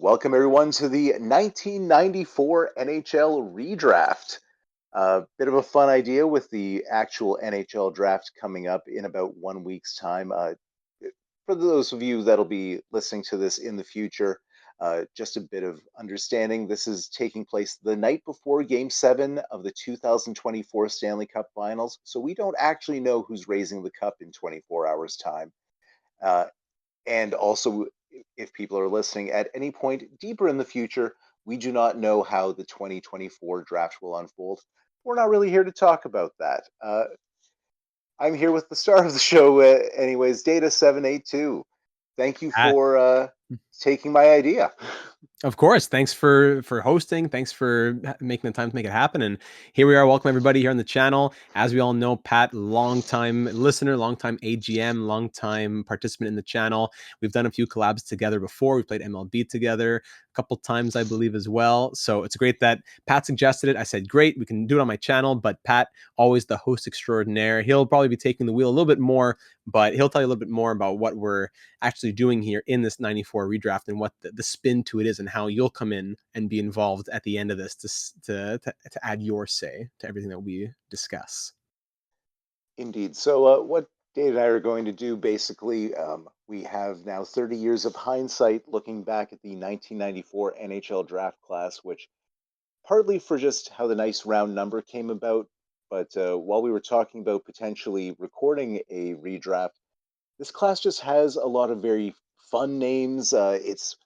Welcome everyone to the 1994 NHL Redraft. Bit of a fun idea with the actual NHL draft coming up in about 1 week's time. For those of you that'll be listening to this in the future, just a bit of understanding. This is taking place the night before Game 7 of the 2024 Stanley Cup Finals, so we don't actually know who's raising the cup in 24 hours' time. And also, if people are listening at any point deeper in the future, we do not know how the 2024 draft will unfold. We're not really here to talk about that. I'm here with the star of the show, anyways, Data782. Thank you Pat, for taking my idea. of course. Thanks for hosting. Thanks for making the time to make it happen. And here we are. Welcome everybody here on the channel. As we all know, Pat, longtime listener, longtime AGM, longtime participant in the channel. We've done a few collabs together before. We played MLB together a couple times, I believe, as well. So it's great that Pat suggested it. I said, great, we can do it on my channel. But Pat, always the host extraordinaire. He'll probably be taking the wheel a little bit more, but he'll tell you a little bit more about what we're actually doing here in this 94 redraft and what the spin to it is and how you'll come in and be involved at the end of this to add your say to everything that we discuss. Indeed. So, what Dave and I are going to do basically, we have now 30 years of hindsight looking back at the 1994 NHL draft class, which partly for just how the nice round number came about. But while we were talking about potentially recording a redraft, this class just has a lot of very fun names. It's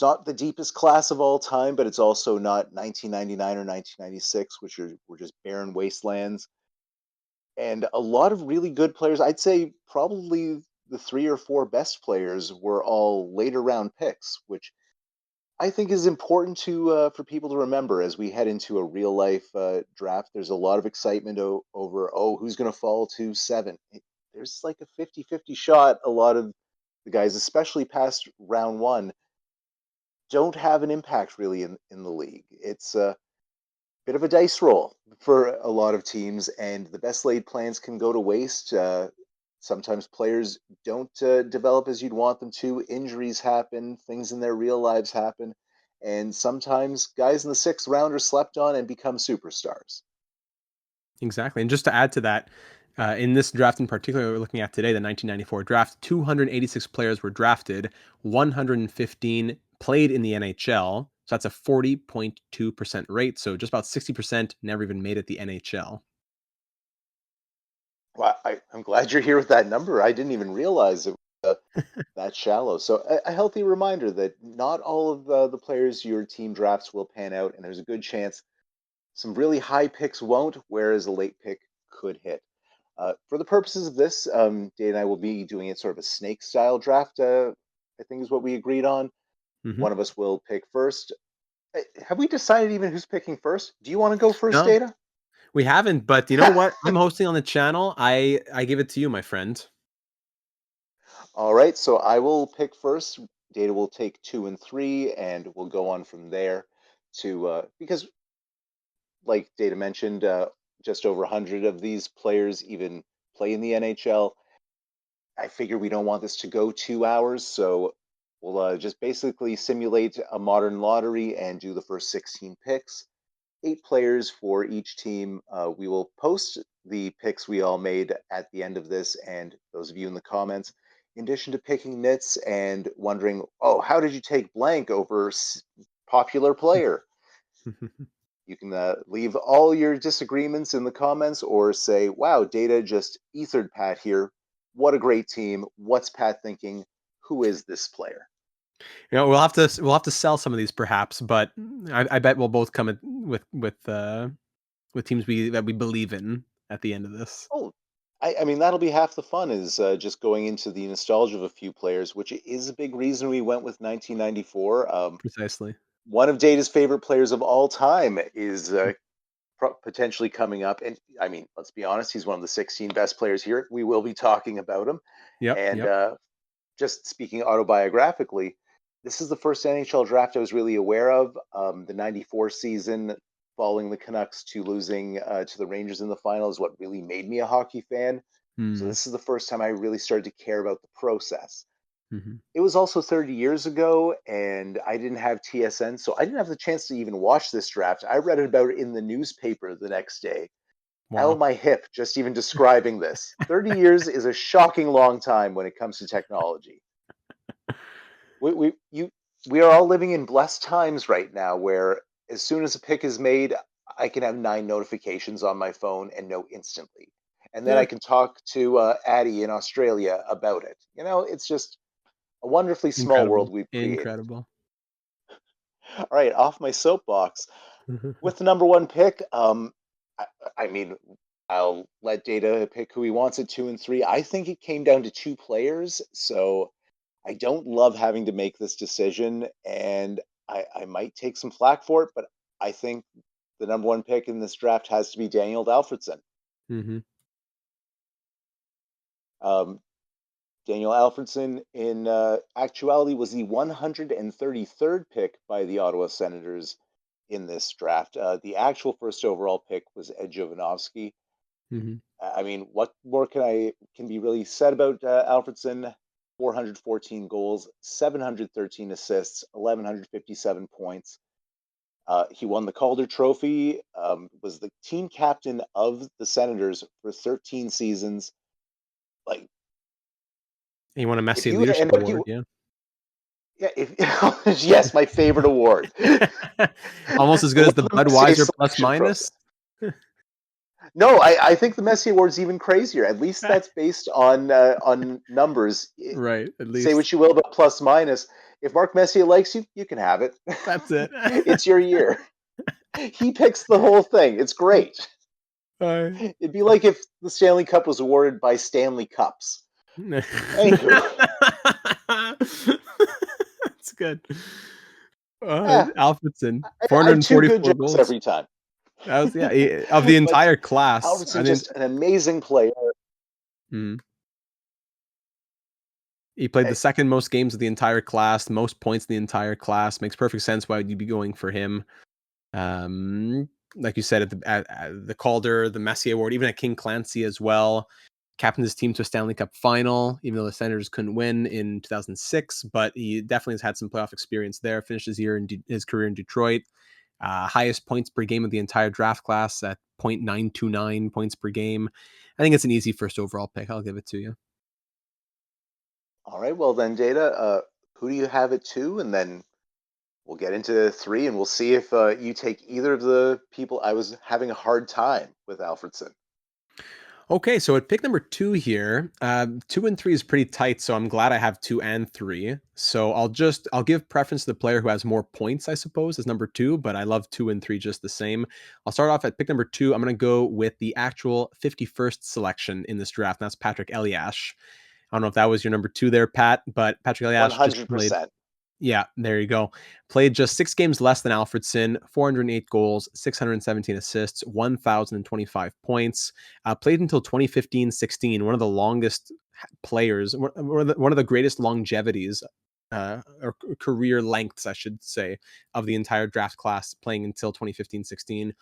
not the deepest class of all time, but it's also not 1999 or 1996, which were just barren wastelands. And a lot of really good players. I'd say probably the three or four best players were all later round picks, which I think is important to for people to remember as we head into a real life draft. There's a lot of excitement over who's going to fall to 7. There's like a 50-50 shot. A lot of the guys, especially past round 1, don't have an impact really in the league. It's a bit of a dice roll for a lot of teams, and the best laid plans can go to waste. Sometimes players don't develop as you'd want them to. Injuries happen, things in their real lives happen, and sometimes guys in the 6th round are slept on and become superstars. Exactly. And just to add to that, in this draft in particular, we're looking at today, the 1994 draft, 286 players were drafted, 115 played in the NHL. So that's a 40.2% rate. So just about 60% never even made it the NHL. Well, I'm glad you're here with that number. I didn't even realize it was that shallow. So a healthy reminder that not all of the players your team drafts will pan out, and there's a good chance some really high picks won't, whereas a late pick could hit. For the purposes of this, Dave and I will be doing it sort of a snake style draft, I think is what we agreed on. Mm-hmm. One of us will pick first. Have we decided even who's picking first? Do you want to go first, No, Data? we haven't, but you know what? I'm hosting on the channel. I give it to you, my friend. All right, so I will pick first. Data will take 2 and 3, and we'll go on from there to because, like Data mentioned, just over 100 of these players even play in the NHL. I figure we don't want this to go 2 hours, so we'll just basically simulate a modern lottery and do the first 16 picks. 8 players for each team. We will post the picks we all made at the end of this, and those of you in the comments, in addition to picking nits and wondering, how did you take blank over popular player? You can leave all your disagreements in the comments or say, wow, Data just ethered Pat here. What a great team. What's Pat thinking? Who is this player? You know, we'll have to sell some of these perhaps, but I bet we'll both come with teams that we believe in at the end of this. Oh, I mean, that'll be half the fun is just going into the nostalgia of a few players, which is a big reason we went with 1994. Precisely. One of Data's favorite players of all time is potentially coming up. And I mean, let's be honest, he's one of the 16 best players here. We will be talking about him. Yep. And Yep. just speaking autobiographically, this is the first NHL draft I was really aware of. The 94 season, following the Canucks to losing to the Rangers in the final, is what really made me a hockey fan. So Hmm. this is the first time I really started to care about the process. Mhm. It was also 30 years ago, and I didn't have TSN, so I didn't have the chance to even watch this draft. I read about it in the newspaper the next day. Ow, Wow. my hip, just even describing this. 30 years is a shocking long time when it comes to technology. We, you, we are all living in blessed times right now where as soon as a pick is made, I can have 9 notifications on my phone and know instantly. And then Yeah. I can talk to Addie in Australia about it. It's just a wonderfully small Incredible. world we've created. Incredible. All right, off my soapbox. With the number one pick, I, I mean, I'll let Data pick who he wants at 2 and 3. I think it came down to 2 players, so I don't love having to make this decision, and I might take some flack for it, but I think the number one pick in this draft has to be Daniel Alfredsson. Mhm. Um, Daniel Alfredsson, in actuality, was the 133rd pick by the Ottawa Senators in this draft. The actual first overall pick was Ed Jovanovski. Mhm. I mean, what more can be really said about Alfredsson? 414 goals, 713 assists, 1,157 points. He won the Calder Trophy, was the team captain of the Senators for 13 seasons. Like, He won a if Messier you Leadership and Award, yeah. yeah, if yes, my favorite award. Almost as good as Love the the Messier Budweiser plus selection process. minus. No, I think the Messier award is even crazier. At least that's based on numbers. Right, at Say least. what you will about plus minus. If Mark Messier likes you, you can have it. That's it. It's your year. He picks the whole thing. It's great. Uh, It'd be like if the Stanley Cup was awarded by Stanley Cups. That's Anywho, good. eh, Alfredson, I have two good 444 jokes goals. every time. That was of the But entire class. I Alfredson, mean, just an amazing player. hmm, he played the Eh, second most games of the entire class, most points in the entire class. Makes perfect sense why you'd be going for him. Like you said, at the Calder, the Messier Award, even at King Clancy as well. Captained his team to a Stanley Cup final, even though the Senators couldn't win in 2006. But he definitely has had some playoff experience there. Finished his his career in Detroit. Highest points per game of the entire draft class at 0.929 points per game. I think it's an easy first overall pick. I'll give it to you. All right, well then, Data, who do you have at 2? And then we'll get into 3, and we'll see if you take either of the people. I was having a hard time with Alfredson. Okay, so at pick number 2 here, 2 and 3 is pretty tight. So I'm glad I have 2 and 3. So I'll give preference to the player who has more points, I suppose, as number 2. But I love 2 and 3 just the same. I'll start off at pick number 2. I'm going to go with the actual 51st selection in this draft. And that's Patrick Elias. I don't know if that was your number 2 there, Pat, but Patrick Elias just played. 100%. Yeah, there you go. Played just 6 games less than Alfredson, 408 goals, 617 assists, 1,025 points. Played until 2015-16, one of the longest players, one of the greatest longevities or career lengths, I should say, of the entire draft class, playing until 2015-16.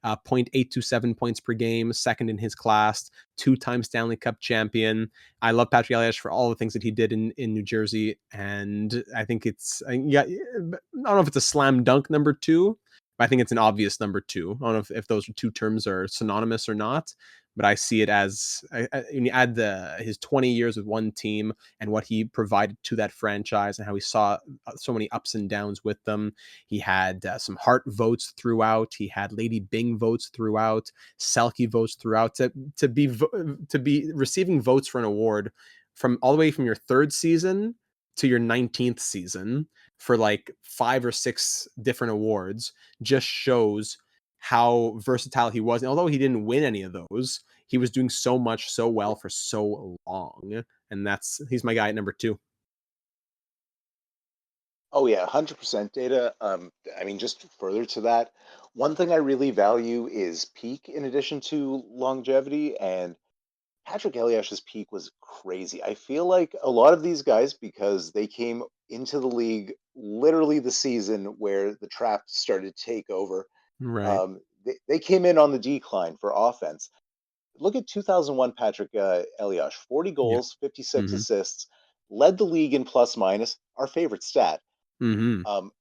0.827 points per game, second in his class, 2-time Stanley Cup champion. I love Patrick Elias for all the things that he did in New Jersey, and I think yeah, I don't know if it's a slam dunk number 2, but I think it's an obvious number 2. I don't know if those two terms are synonymous or not, but I see it as when you add his 20 years with one team and what he provided to that franchise and how he saw so many ups and downs with them. He had some Hart votes throughout. He had Lady Bing votes throughout. Selke votes throughout. To be receiving votes for an award from all the way from your 3rd season to your 19th season for like 5 or 6 different awards just shows how versatile he was. And although he didn't win any of those, he was doing so much so well for so long. And he's my guy at number 2. Oh yeah, 100% Data. I mean, just further to that, one thing I really value is peak in addition to longevity, and Patrick Elias's peak was crazy. I feel like a lot of these guys, because they came into the league literally the season where the draft started to take over, Right. they came in on the decline for offense. Look at 2001 Patrick Elias, 40 Yeah. goals, 56 Mm-hmm. assists. led the league in plus minus, our favorite stat. Mm-hmm. Um,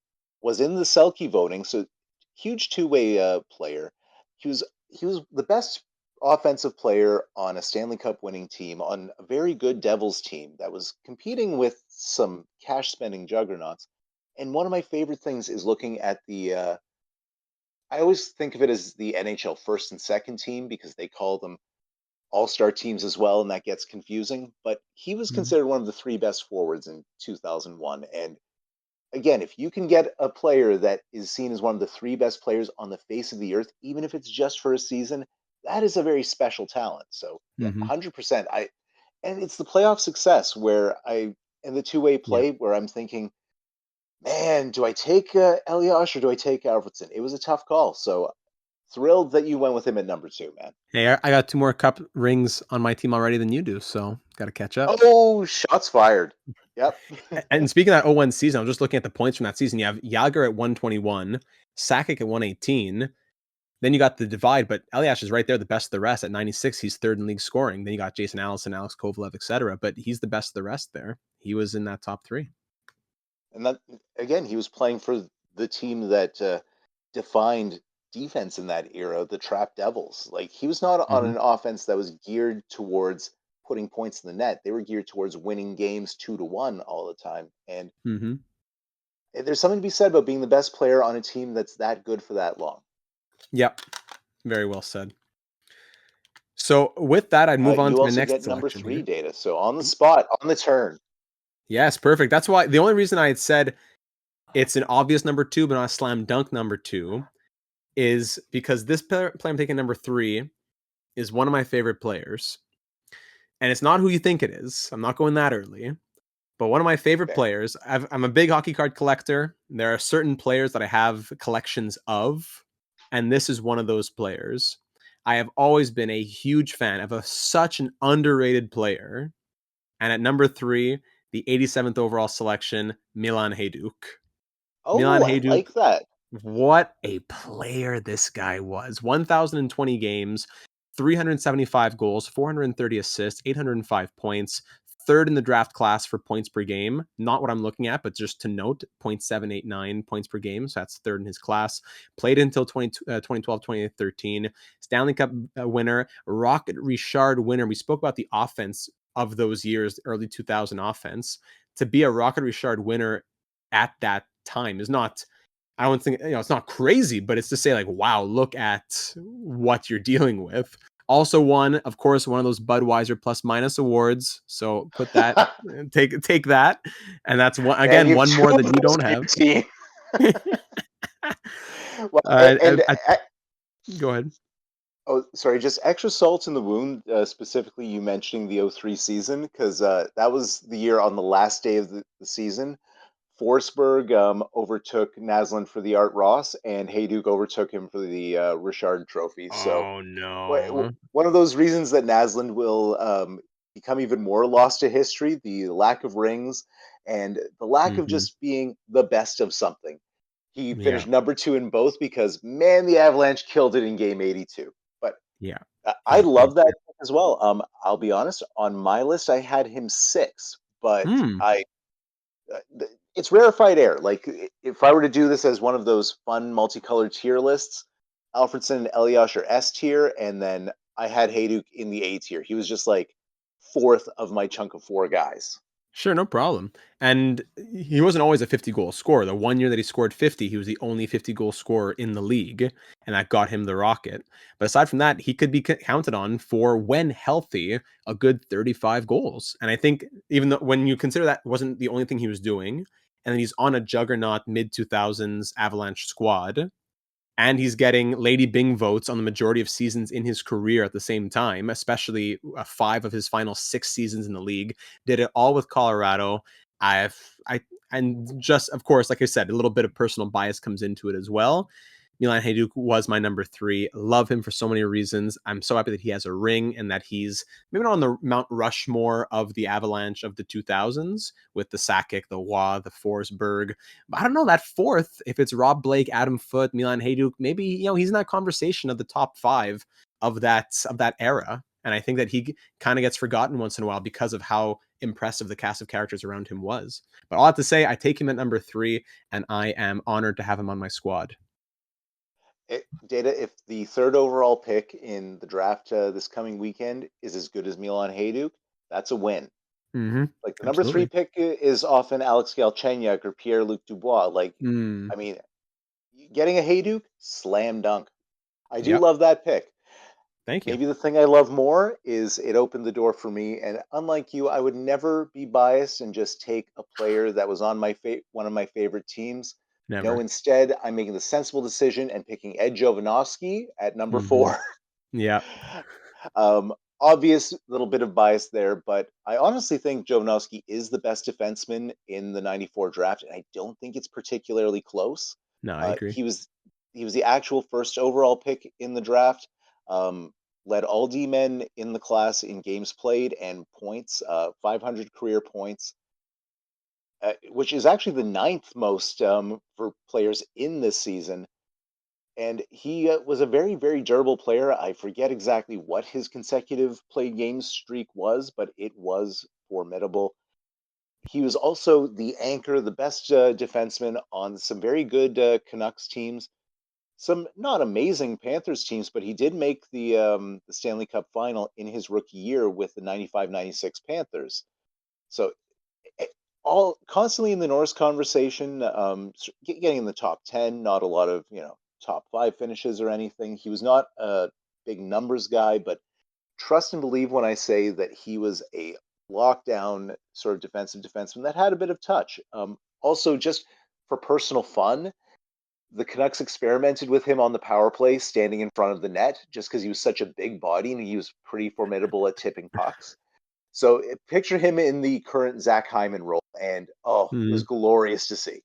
was in the Selke voting, so huge two-way player. He was the best offensive player on a Stanley Cup winning team, on a very good Devils team that was competing with some cash spending juggernauts. And one of my favorite things is looking at the. I always think of it as the NHL first and second team because they call them all-star teams as well, and that gets confusing. But he was considered one of the three best forwards in 2001, and again, if you can get a player that is seen as one of the three best players on the face of the earth, even if it's just for a season, that is a very special talent. So yeah, Mm-hmm. 100%. And it's the playoff success where in the two-way Yep. play where I'm thinking, man, do I take Elias or do I take Alfredson? It was a tough call. So thrilled that you went with him at number two, man. Hey, I got 2 more cup rings on my team already than you do, so got to catch up. Oh, shots fired. Yep. And speaking of that 0-1 season, I was just looking at the points from that season. You have Yager at 121, Sakic at 118. Then you got the divide, but Elias is right there, the best of the rest at 96. He's third in league scoring. Then you got Jason Allison, Alex Kovalev, etc. But he's the best of the rest there. He was in that top 3. And that again, he was playing for the team that defined defense in that era, the Trap Devils. Like he was not on Mm-hmm. an offense that was geared towards putting points in the net. They were geared towards winning games 2-1 all the time. And Mm-hmm. there's something to be said about being the best player on a team that's that good for that long. Yep. Very well said. So with that, I'd move on You to my also next get number selection three here. data. So on the spot, on the turn. Yes, perfect. That's why the only reason I had said it's an obvious number 2, but not a slam dunk number 2, is because this player I'm taking number 3 is one of my favorite players. And it's not who you think it is. I'm not going that early. But one of my favorite Fair. players, I'm a big hockey card collector. There are certain players that I have collections of, and this is one of those players. I have always been a huge fan of such an underrated player. And at number 3, the 87th overall selection, Milan Hajduk. Milan Oh, I Hajduk, like that. what a player this guy was. 1,020 games, 375 goals, 430 assists, 805 points, third in the draft class for points per game. Not what I'm looking at, but just to note, 0.789 points per game. So that's third in his class. Played until 2012, 2013. Stanley Cup winner, Rocket Richard winner. We spoke about the offense of those years, the early 2000 offense. To be a Rocket Richard winner at that time is not, I don't think, it's not crazy, but it's to say like, wow, look at what you're dealing with. Also won, of course, one of those Budweiser plus minus awards. So put that, take that. And that's one, Man, again, you have one two more of than you those don't on your have. team. Well, uh, and I, Go ahead. oh, sorry, just extra salt in the wound, specifically you mentioning the '03 season, because that was the year on the last day of the season. Forsberg overtook Naslund for the Art Ross, and Hayduk overtook him for the Richard Trophy. So Oh no. one of those reasons that Naslund will become even more lost to history, the lack of rings and the lack of Mm-hmm. just being the best of something. He Yeah. finished number two in both because, man, the Avalanche killed it in game 82. But Yeah. I Yeah. I love that agree. as well. I'll be honest, on my list, I had him six, but Hmm. it's rarefied air. Like if I were to do this as one of those fun multicolored tier lists, Alfredson and Elias are S tier, and then I had Hayduk in the A tier. He was just like fourth of my chunk of four guys. Sure, no problem. And he wasn't always a 50 goal scorer. The one year that he scored 50, he was the only 50 goal scorer in the league, and that got him the Rocket. But aside from that, he could be counted on for, when healthy, a good 35 goals. And I think even though, when you consider that wasn't the only thing he was doing, and then he's on a juggernaut mid 2000s Avalanche squad, and he's getting Lady Bing votes on the majority of seasons in his career at the same time, especially 5 of his final 6 seasons in the league. Did it all with Colorado. I and just, of course, like I said, a little bit of personal bias comes into it as well. Milan Hajduk was my number 3. Love him for so many reasons. I'm so happy that he has a ring and that he's maybe not on the Mount Rushmore of the Avalanche of the 2000s with the Sakic, the Waugh, the Forsberg. But I don't know, that fourth, if it's Rob Blake, Adam Foote, Milan Hajduk, maybe, he's in that conversation of the top 5 of that era. And I think that he kind of gets forgotten once in a while because of how impressive the cast of characters around him was. But all I have to say, I take him at number 3, and I am honored to have him on my squad. Data, if the third overall pick in the draft this coming weekend is as good as Milan Hajduk, that's a win. Mm-hmm. Like the number 3 Absolutely. pick is often Alex Galchenyuk or Pierre-Luc Dubois. Like, Mm. I mean, getting a Hajduk, slam dunk. I do Yep. love that pick. Thank you. Maybe the thing I love more is it opened the door for me. And unlike you, I would never be biased and just take a player that was on my one of my favorite teams. No, Never. instead, I'm making the sensible decision and picking Ed Jovanovski at number Mm-hmm. 4. Yep. um, Obvious little bit of bias there, but I honestly think Jovanovski is the best defenseman in the '94 draft, and I don't think it's particularly close. No, I agree. He was the actual first overall pick in the draft. Um, Led all D men in the class in games played and points, 500 career points, which is actually the ninth most for players in this season. And he was a very, very durable player. I forget exactly what his consecutive played games streak was, but it was formidable. He was also the anchor, the best defenseman on some very good Canucks teams, some not amazing Panthers teams, but he did make the Stanley Cup final in his rookie year with the 95-96 Panthers. So eh, all constantly in the Norris conversation, getting in the top 10, not a lot of, top 5 finishes or anything. He was not a big numbers guy, but trust and believe when I say that he was a lockdown sort of defensive defenseman that had a bit of touch. Also, just for personal fun, the Canucks experimented with him on the power play, standing in front of the net, just because he was such a big body and he was pretty formidable at tipping pucks. So picture him in the current Zach Hyman role, and oh, it was Mm. glorious to see.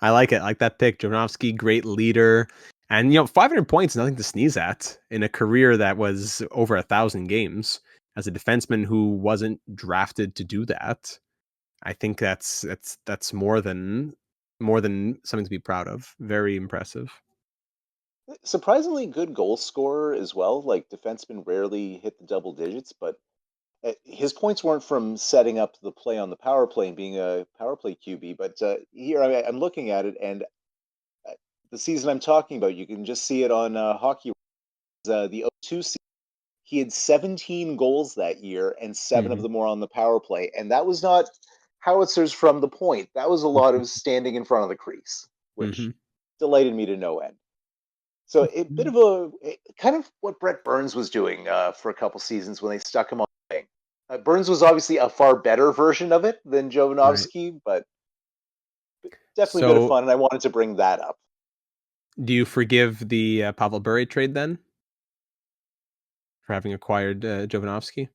I like it. I like that pick. Jovanovski, great leader. And 500 points, nothing to sneeze at in a career that was over 1,000 games as a defenseman who wasn't drafted to do that. I think that's more than something to be proud of. Very impressive. Surprisingly good goal scorer as well. Like defensemen rarely hit the double digits, but his points weren't from setting up the play on the power play and being a power play QB. But here I'm looking at it, and uh, the season I'm talking about, you can just see it on hockey. The '02 season, he had 17 goals that year, and 7 of Hmm. them were on the power play. And that was not howitzers from the point. That was a lot of standing in front of the crease, which Hmm. delighted me to no end. So a bit of kind of what Brett Burns was doing for a couple seasons when they stuck him on the wing. Burns was obviously a far better version of it than Right. Jovanovski, but definitely a bit of So, fun, and I wanted to bring that up. do you forgive the Pavel Bure trade then for having acquired Jovanovski?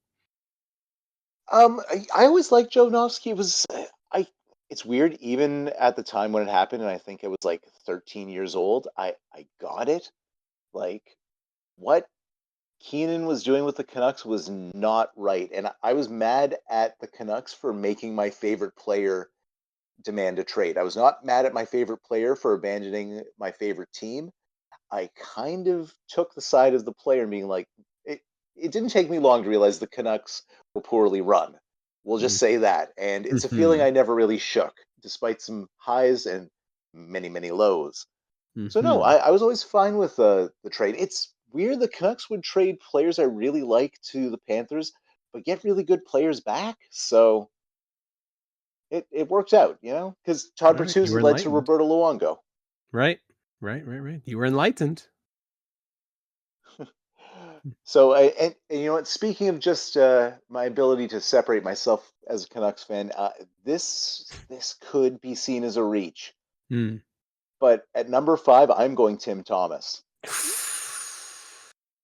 I always liked Jovanovski. It was I. It's weird, even at the time when it happened, and I think I was like 13 years old. I got it. Like what Keenan was doing with the Canucks was not right, and I was mad at the Canucks for making my favorite player demand a trade. I was not mad at my favorite player for abandoning my favorite team. I kind of took the side of the player, being like, it. It didn't take me long to realize the Canucks were poorly run. We'll just say that, and it's a feeling Mm-hmm. I never really shook, despite some highs and many, many lows. So no, Mm-hmm. I was always fine with the trade. It's weird the Canucks would trade players I really like to the Panthers, but get really good players back. So it worked out, because Todd All right. You were Bertuzzi led to enlightened. Roberto Luongo. Right. Right. Right. Right. You were enlightened. So, and you know what? Speaking of just my ability to separate myself as a Canucks fan, this could be seen as a reach. Mm. But at number 5, I'm going Tim Thomas.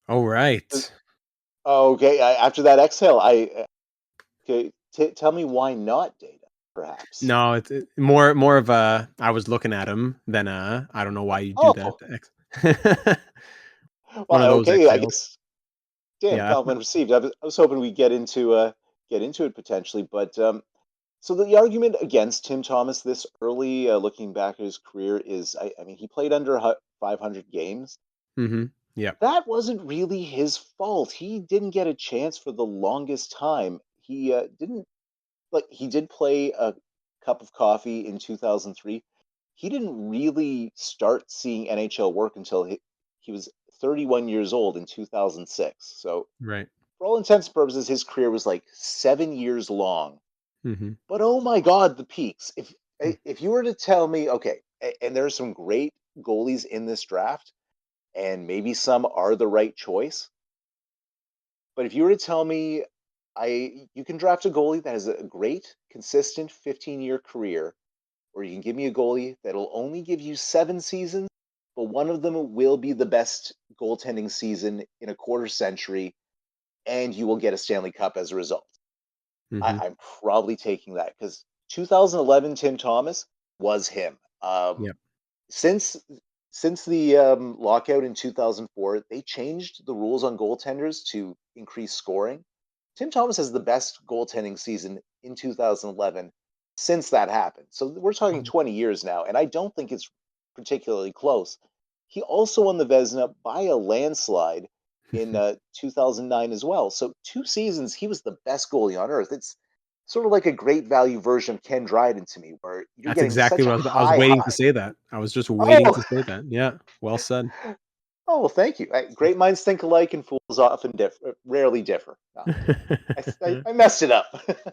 All Uh, right. Okay, after that exhale, okay, tell me why not Data, perhaps. No, it's more of a I was looking at him than I don't know why you do that. Oh, One of well, those okay, I exhales. guess. Damn, Yeah. compliment received. I was hoping we get into it potentially, but so the argument against Tim Thomas this early, looking back at his career, is I mean he played under 500 games. Mm-hmm. Yeah. That wasn't really his fault. He didn't get a chance for the longest time. he didn't like he did play a cup of coffee in 2003. He didn't really start seeing NHL work until he was 31 years old in 2006. So Right. for all intents and purposes, his career was like 7 years long. Mm-hmm. But oh my God, the peaks! If you were to tell me, okay, and there are some great goalies in this draft, and maybe some are the right choice. But if you were to tell me, you can draft a goalie that has a great, consistent 15-year career, or you can give me a goalie that'll only give you 7 seasons, but one of them will be the best goaltending season in a quarter century, and you will get a Stanley Cup as a result. Mm-hmm. I'm probably taking that because 2011 Tim Thomas was him. Yep. Since since the lockout in 2004, they changed the rules on goaltenders to increase scoring. Tim Thomas has the best goaltending season in 2011 since that happened. So we're talking 20 years now, and I don't think it's particularly close. He also won the Vezina by a landslide in 2009 as well. So 2 seasons, he was the best goalie on earth. It's sort of like a great value version of Ken Dryden to me, where you're That's getting exactly such a what I was high waiting to high. say that. I was just waiting Oh, to say that. Yeah. Well said. oh, well, thank you. Great minds think alike, and fools often differ, rarely differ. No, I messed it up.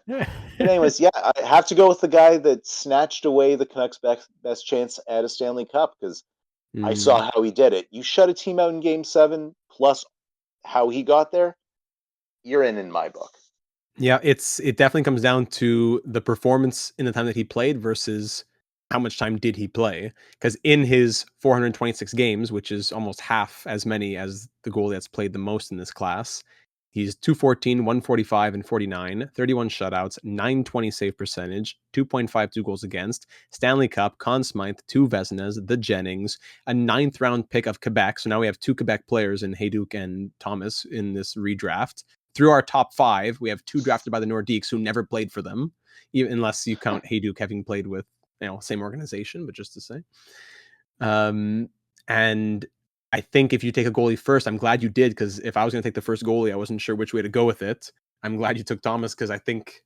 But anyways, yeah, I have to go with the guy that snatched away the Canucks' best chance at a Stanley Cup because I Mm. saw how he did it. You shut a team out in Game 7, plus how he got there, you're in my book. Yeah, it definitely comes down to the performance in the time that he played versus how much time did he play. Because in his 426 games, which is almost half as many as the goalie that's played the most in this class, he's 214, 145, and 49, 31 shutouts, 920 save percentage, 2.52 goals against, Stanley Cup, Conn Smythe, 2 Vezinas, the Jennings, a 9th round pick of Quebec. So now we have 2 Quebec players in Hayduke and Thomas in this redraft. Through our top 5, we have 2 drafted by the Nordiques who never played for them, even unless you count Hayduke having played with, same organization, but just to say. And I think if you take a goalie first, I'm glad you did, because if I was going to take the first goalie, I wasn't sure which way to go with it. I'm glad you took Thomas because I think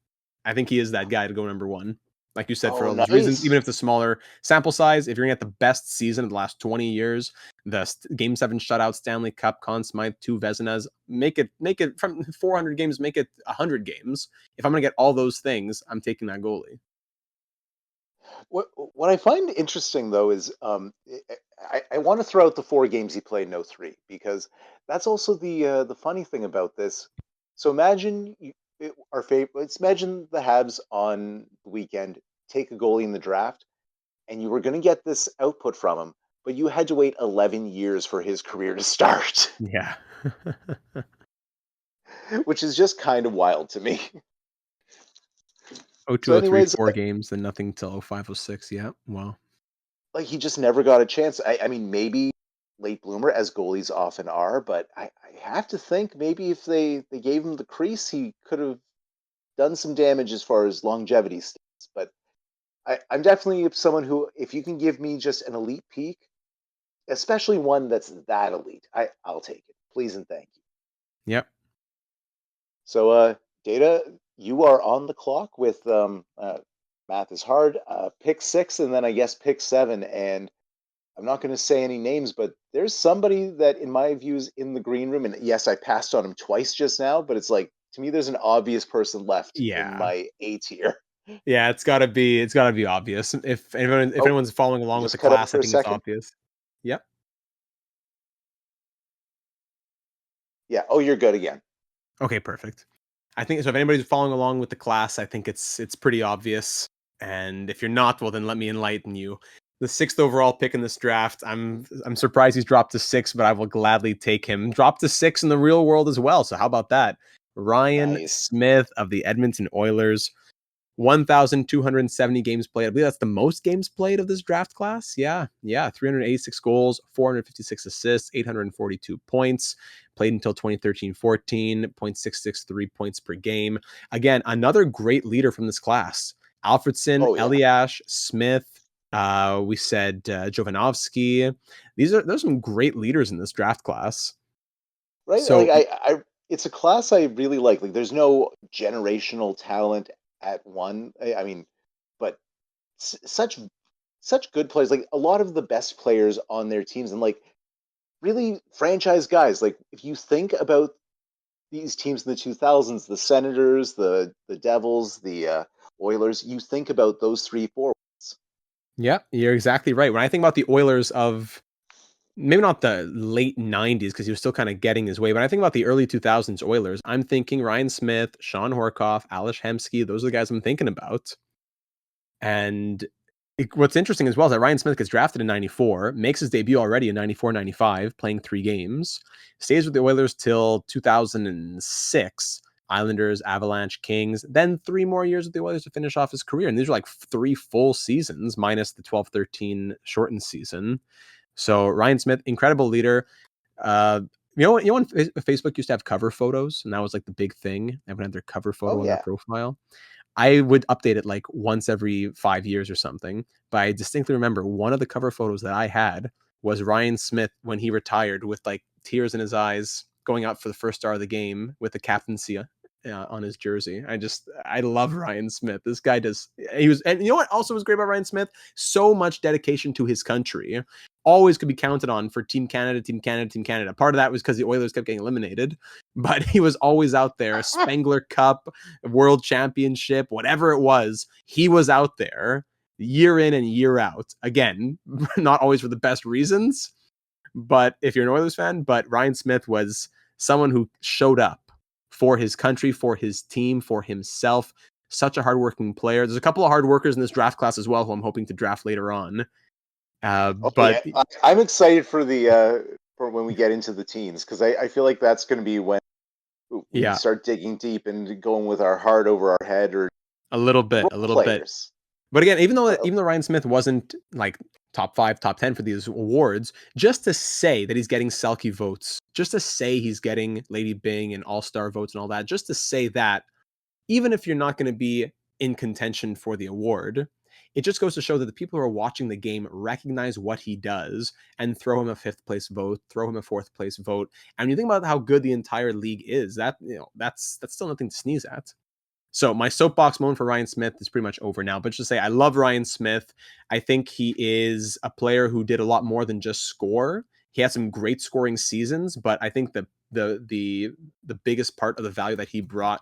he is that guy to go number 1. Like you said, for Oh, all those reasons, even nice. if the smaller sample size, if you're going to get the best season of the last 20 years, the Game 7 shutout, Stanley Cup, Conn Smythe, 2 Vezinas, make it from 400 games, make it 100 games. If I'm going to get all those things, I'm taking that goalie. What I find interesting though is I want to throw out the 4 games he played in '03 because that's also the funny thing about this. So imagine our favorite. Let's imagine the Habs on the weekend take a goalie in the draft, and you were going to get this output from him, but you had to wait 11 years for his career to start, Yeah. which is just kind of wild to me. Oh So, two oh three, anyways, 4 games, then nothing till 0506. Yeah. Well, like he just never got a chance. I mean, maybe late bloomer as goalies often are, but I have to think maybe if they gave him the crease, he could have done some damage as far as longevity stands. But I'm definitely someone who, if you can give me just an elite peak, especially one that's that elite, I'll take it. Please and thank you. yep. So, Data, you are on the clock with math is hard. Pick 6, and then I guess pick 7, and I'm not going to say any names, but there's somebody that, in my view, is in the green room. And yes, I passed on him twice just now, but it's like, to me, there's an obvious person left in Yeah. my A tier. Yeah, it's gotta be obvious. If Oh, anyone's following you along with just the cut out class, I for a think it's second. obvious. Yep. Yeah. Oh, you're good again. Okay, perfect. I think so. If anybody's following along with the class, I think it's pretty obvious. And if you're not, well, then let me enlighten you. The 6th overall pick in this draft. I'm surprised he's dropped to 6, but I will gladly take him. Drop to 6 in the real world as well. So how about that? Ryan Nice. Smith of the Edmonton Oilers. 1,270 games played. I believe that's the most games played of this draft class. Yeah. 386 goals, 456 assists, 842 points. Played until 2013-14, 0.663 points per game. Again, another great leader from this class. Alfredson, Oh yeah. Eliash, Smith. We said Jovanovski. Those are some great leaders in this draft class. Right. Like So I it's a class I really like. Like, there's no generational talent at one. I mean, but such good players. Like, a lot of the best players on their teams, and like really franchise guys. Like, if you think about these teams in the 2000s, the Senators, the Devils, the Oilers, you think about those three forwards. Yeah, you're exactly right. When I think about the Oilers of maybe not the late 90s because he was still kind of getting his way, but I think about the early 2000s Oilers, I'm thinking Ryan Smith, Sean Horkoff, Ales Hemsky. Those are the guys I'm thinking about. And what's interesting as well is that Ryan Smith gets drafted in 94, makes his debut already in 94, 95, playing 3 games, stays with the Oilers till 2006, Islanders, Avalanche, Kings, then 3 more years with the Oilers to finish off his career. And these are like 3 full seasons minus the 12-13 shortened season. So Ryan Smith, incredible leader. Uh, when Facebook used to have cover photos, and that was like the big thing. Everyone had their cover Oh photo on their yeah. profile. I would update it like once every 5 years or something. But I distinctly remember one of the cover photos that I had was Ryan Smith when he retired with like tears in his eyes going out for the first star of the game with the captaincy on his jersey. I love Ryan Smith. This guy and you know what also was great about Ryan Smith? So much dedication to his country. Always could be counted on for Team Canada, Team Canada, Team Canada. Part of that was because the Oilers kept getting eliminated, but he was always out there. Spengler Cup, World Championship, whatever it was, he was out there year in and year out. Again, not always for the best reasons, but if you're an Oilers fan, but Ryan Smith was someone who showed up for his country, for his team, for himself. Such a hardworking player. There's a couple of hard workers in this draft class as well who I'm hoping to draft later on. Oh But yeah, I'm excited for the for when we get into the teens, because I feel like that's going to be when we yeah, start digging deep and going with our heart over our head, or a little bit, role a little bit. players. But again, even though Uh, even though Ryan Smith wasn't like top 5, top 10 for these awards, just to say that he's getting Selkie votes, just to say he's getting Lady Bing and All Star votes and all that, just to say that, even if you're not going to be in contention for the award, it just goes to show that the people who are watching the game recognize what he does and throw him a 5th place vote, throw him a 4th place vote. And when you think about how good the entire league is, that's still nothing to sneeze at. So my soapbox moment for Ryan Smith is pretty much over now. But just to say, I love Ryan Smith. I think he is a player who did a lot more than just score. He had some great scoring seasons, but I think the biggest part of the value that he brought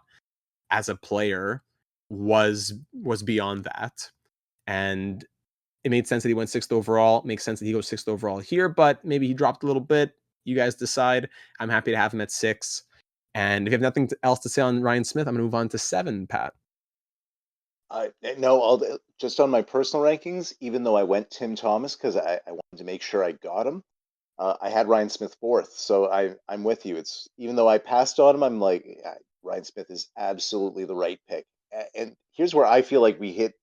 as a player was beyond that. And it made sense that he went 6th overall. It makes sense that he goes 6th overall here, but maybe he dropped a little bit. You guys decide. I'm happy to have him at 6. And if you have nothing else to say on Ryan Smith, I'm going to move on to 7, Pat. no, just on my personal rankings, even though I went Tim Thomas because I wanted to make sure I got him. I had Ryan Smith 4th, so I'm with you. It's even though I passed on him, I'm like, yeah, Ryan Smith is absolutely the right pick. And here's where I feel like we hit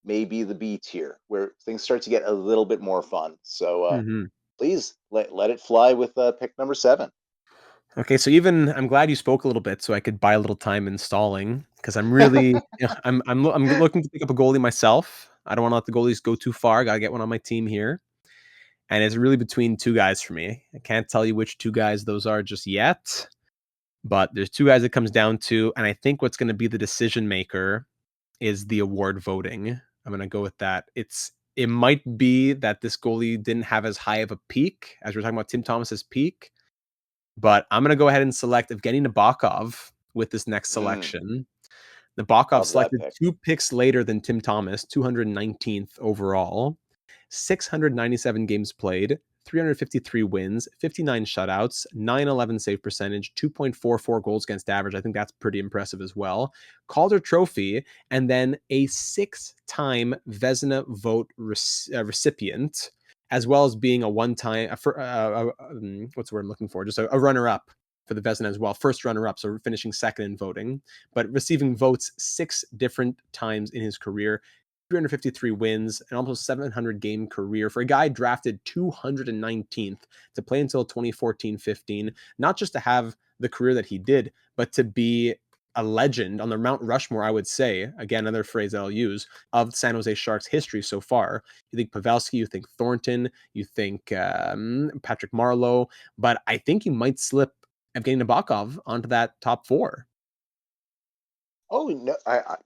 maybe the B tier, where things start to get a little bit more fun. So Mm-hmm. please let it fly with pick number 7. Okay, so even I'm glad you spoke a little bit so I could buy a little time installing because I'm really I'm looking to pick up a goalie myself. I don't want to let the goalies go too far. Got to get one on my team here. And it's really between 2 guys for me. I can't tell you which 2 guys those are just yet, but there's 2 guys it comes down to, and I think what's going to be the decision maker is the award voting. I'm going to go with that. It might be that this goalie didn't have as high of a peak as we're talking about Tim Thomas's peak, but I'm going to go ahead and select Evgeny Nabokov with this next Mm, selection. Nabokov love that selected pick. 2 picks later than Tim Thomas, 219th overall, 697 games played, 353 wins, 59 shutouts, 911 save percentage, 2.44 goals against average. I think that's pretty impressive as well. Calder Trophy, and then a 6-time Vezina vote recipient, as well as being a one-time, what's the word I'm looking for? Just a runner-up for the Vezina as well. First runner-up, so finishing second in voting, but receiving votes 6 different times in his career. 353 wins, an almost 700 game career for a guy drafted 219th to play until 2014-15, not just to have the career that he did, but to be a legend on the Mount Rushmore, I would say, again, another phrase that I'll use, of San Jose Sharks history so far. You think Pavelski, you think Thornton, you think Patrick Marleau, but I think he might slip Evgeny Nabokov onto that top four. Oh no,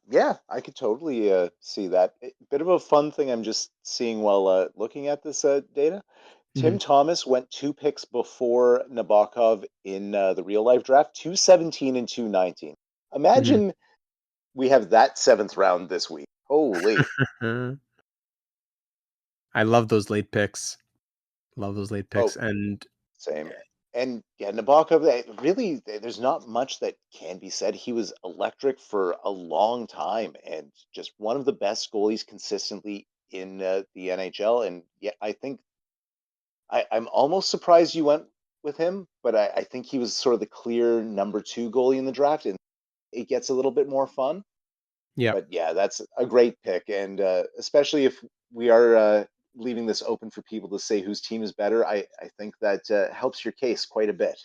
yeah, I could totally see that. Bit of a fun thing I'm just seeing while looking at this data. Tim Mhm, Thomas went 2 picks before Nabokov in the real life draft, 217 and 219. mhm. Imagine we have that seventh round this week. Holy. I love those late picks. Love those late picks, Oh, and same. And yeah, Nabokov, really, there's not much that can be said. He was electric for a long time and just one of the best goalies consistently in the NHL. And yeah, I think I'm almost surprised you went with him, but I think he was sort of the clear number two goalie in the draft, and it gets a little bit more fun. yeah. But yeah, that's a great pick, and especially if we are leaving this open for people to say whose team is better, I think that helps your case quite a bit.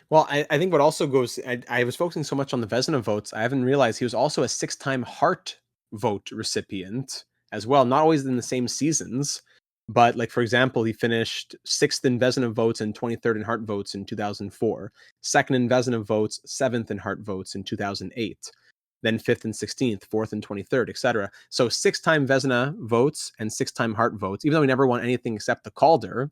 Well, I think what also goes, I was focusing so much on the Vezina votes, I haven't realized he was also a six-time Hart vote recipient as well. Not always in the same seasons, but like for example, he finished sixth in Vezina votes and 23rd in Hart votes in 2004, second in Vezina votes, seventh in Hart votes in 2008, then fifth and 16th, fourth and 23rd, etc. So six-time Vezina votes and six-time Hart votes, even though he never won anything except the Calder.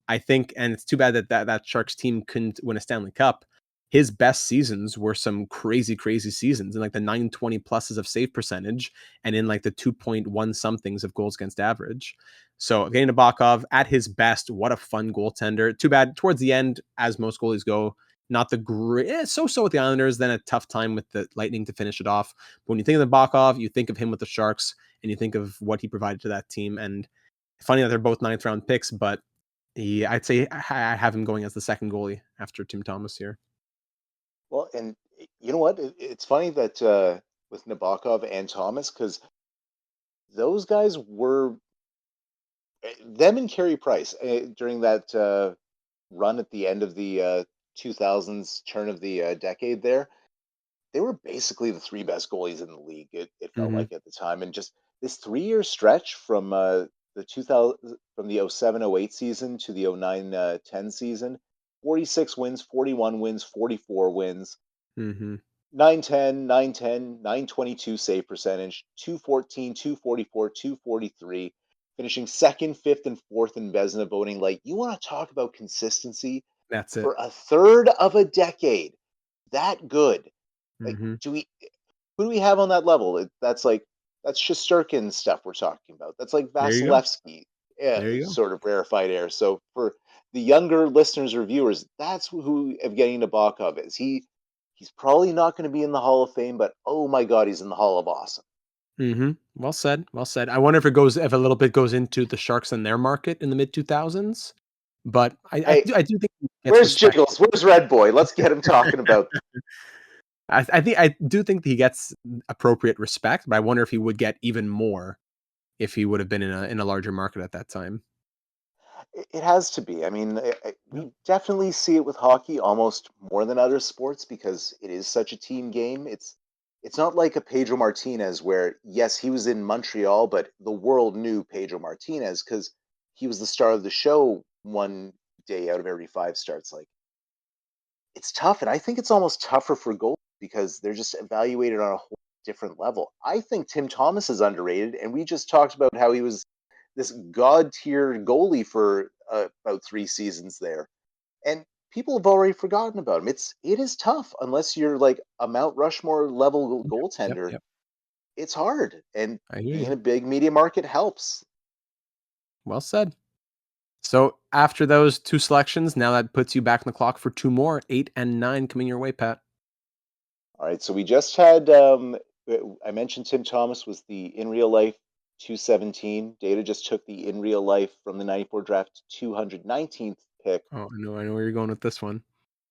I think, and it's too bad that Sharks team couldn't win a Stanley Cup. His best seasons were some crazy, crazy seasons in like the 920 pluses of save percentage and in like the 2.1 somethings of goals against average. So getting to Nabokov at his best, what a fun goaltender. Too bad towards the end, as most goalies go, not the great, so with the Islanders, then a tough time with the Lightning to finish it off. But when you think of Nabokov, you think of him with the Sharks and you think of what he provided to that team. And funny that they're both ninth round picks, but I'd say I have him going as the second goalie after Tim Thomas here. Well, and you know what? It's funny that with Nabokov and Thomas, because those guys were them and Carey Price during that run at the end of the 2000s, turn of the decade there. They were basically the three best goalies in the league. It felt Mhm, like at the time, and just this 3 year stretch from the 2000 from the 07-08 season to the 09-10 season, 46 wins, 41 wins, 44 wins, mhm. 910, 910, 922 save percentage, 214, 244, 243, finishing second, fifth, and fourth in Vezina voting. Like, you want to talk about consistency That's it. for a third of a decade? That good. Like, Mhm. who do we have on that level? That's like that's Shesterkin stuff we're talking about. That's like There you go. Vasilevsky, yeah, There you go. sort of rarefied air. So for the younger listeners or viewers, that's who Evgeny Nabokov is. He's probably not going to be in the Hall of Fame, but oh my God, he's in the Hall of Awesome. Mhm. Well said, well said. I wonder if a little bit goes into the Sharks and their market in the mid 2000s, but Hey, I do think he gets where's respect. Jiggles? Where's Red Boy? Let's get him talking about. I do think he gets appropriate respect, but I wonder if he would get even more if he would have been in a larger market at that time. It has to be. I mean, Yep. we definitely see it with hockey almost more than other sports because it is such a team game. It's not like a Pedro Martinez where yes, he was in Montreal, but the world knew Pedro Martinez because he was the star of the show one day out of every five starts. Like it's tough, and I think it's almost tougher for goals because they're just evaluated on a whole different level. I think Tim Thomas is underrated, and we just talked about how he was this god tier goalie for about 3 seasons there, and people have already forgotten about him. It is tough unless you're like a Mount Rushmore level Yep, yep, goaltender. yep. It's hard, and I hear being in you. a big media market helps. Well said. So after those two selections, now that puts you back in the clock for two more, 8 and 9 coming your way, Pat. All right, so we just had I mentioned Tim Thomas was the in real life 217. Data just took the in real life from the 94 draft 219th pick. Oh, I know where you're going with this one.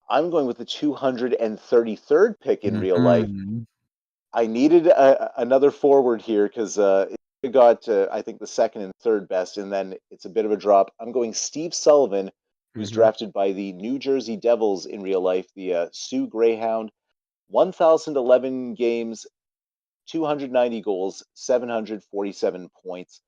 I'm going with the 233rd pick in real life. Mhm. I needed another forward here because it got I think the second and third best, and then it's a bit of a drop. I'm going Steve Sullivan, who's Mhm. drafted by the New Jersey Devils in real life, the Sioux Greyhound. 1,011 games, 290 goals, 747 points.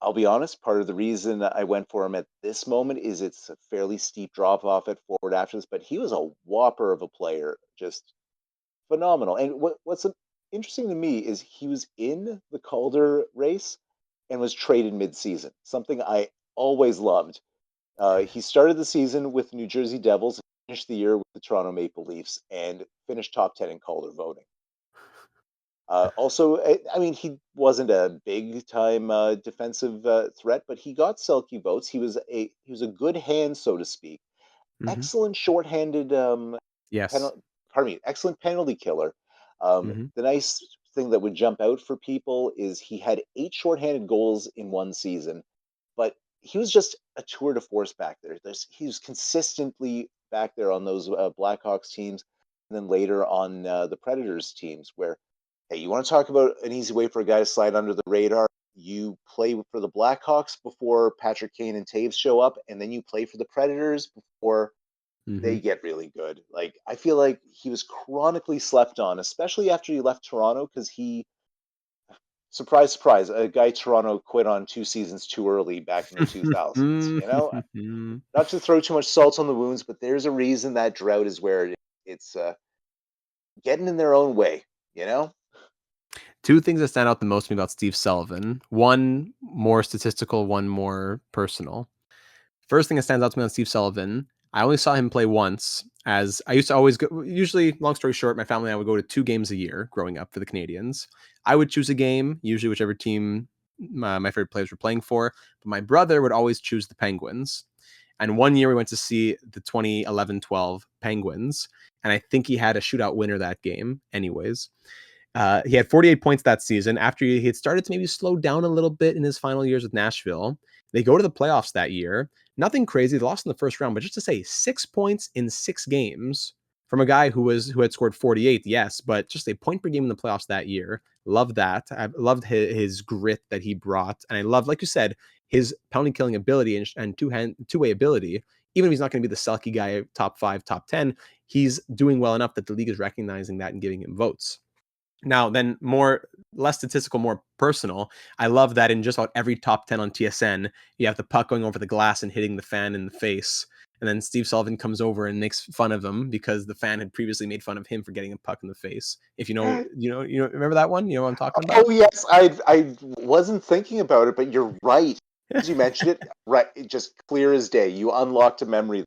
I'll be honest, part of the reason I went for him at this moment is it's a fairly steep drop off at forward after this, but he was a whopper of a player, just phenomenal. And what's interesting to me is he was in the Calder race and was traded mid-season, something I always loved. He started the season with New Jersey Devils, finished the year with the Toronto Maple Leafs, and finished top 10 in Calder voting. Also, I mean, he wasn't a big time defensive threat, but he got Selke votes. He was a good hand, so to speak. Hmm. Excellent shorthanded Yes. penalty. Pardon me, excellent penalty killer. Hmm. The nice thing that would jump out for people is he had 8 shorthanded goals in one season, but he was just a tour de force back there. He was consistently back there on those Blackhawks teams, and then later on the Predators teams. Where, hey, you want to talk about an easy way for a guy to slide under the radar? You play for the Blackhawks before Patrick Kane and Taves show up, and then you play for the Predators before Hmm. they get really good. Like I feel like he was chronically slept on, especially after he left Toronto, because he surprise, surprise, a guy Toronto quit on 2 seasons too early back in the 2000s. Not to throw too much salt on the wounds, but there's a reason that drought is where it's getting in their own way. You know? Two things that stand out the most to me about Steve Sullivan. One more statistical, one more personal. First thing that stands out to me on Steve Sullivan, I only saw him play once. As I used to always go, usually, long story short, my family and I would go to 2 games a year growing up for the Canadians. I would choose a game, usually whichever team my favorite players were playing for. But my brother would always choose the Penguins. And one year we went to see the 2011-12 Penguins. And I think he had a shootout winner that game, anyways. He had 48 points that season after he had started to maybe slow down a little bit in his final years with Nashville. They go to the playoffs that year. Nothing crazy. They lost in the first round, but just to say 6 points in 6 games from a guy who had scored 48, yes, but just a point per game in the playoffs that year. Love that. I loved his grit that he brought, and I love, like you said, his penalty killing ability and two-way ability. Even if he's not going to be the sulky guy, top 5, top 10, he's doing well enough that the league is recognizing that and giving him votes. Now, then, less statistical, more personal. I love that in just about every top 10 on TSN, you have the puck going over the glass and hitting the fan in the face. And then Steve Sullivan comes over and makes fun of him because the fan had previously made fun of him for getting a puck in the face. If remember that one? You know what I'm talking Oh about? yes, I wasn't thinking about it, but you're right. As you mentioned it, right, it just clear as day. You unlocked a memory.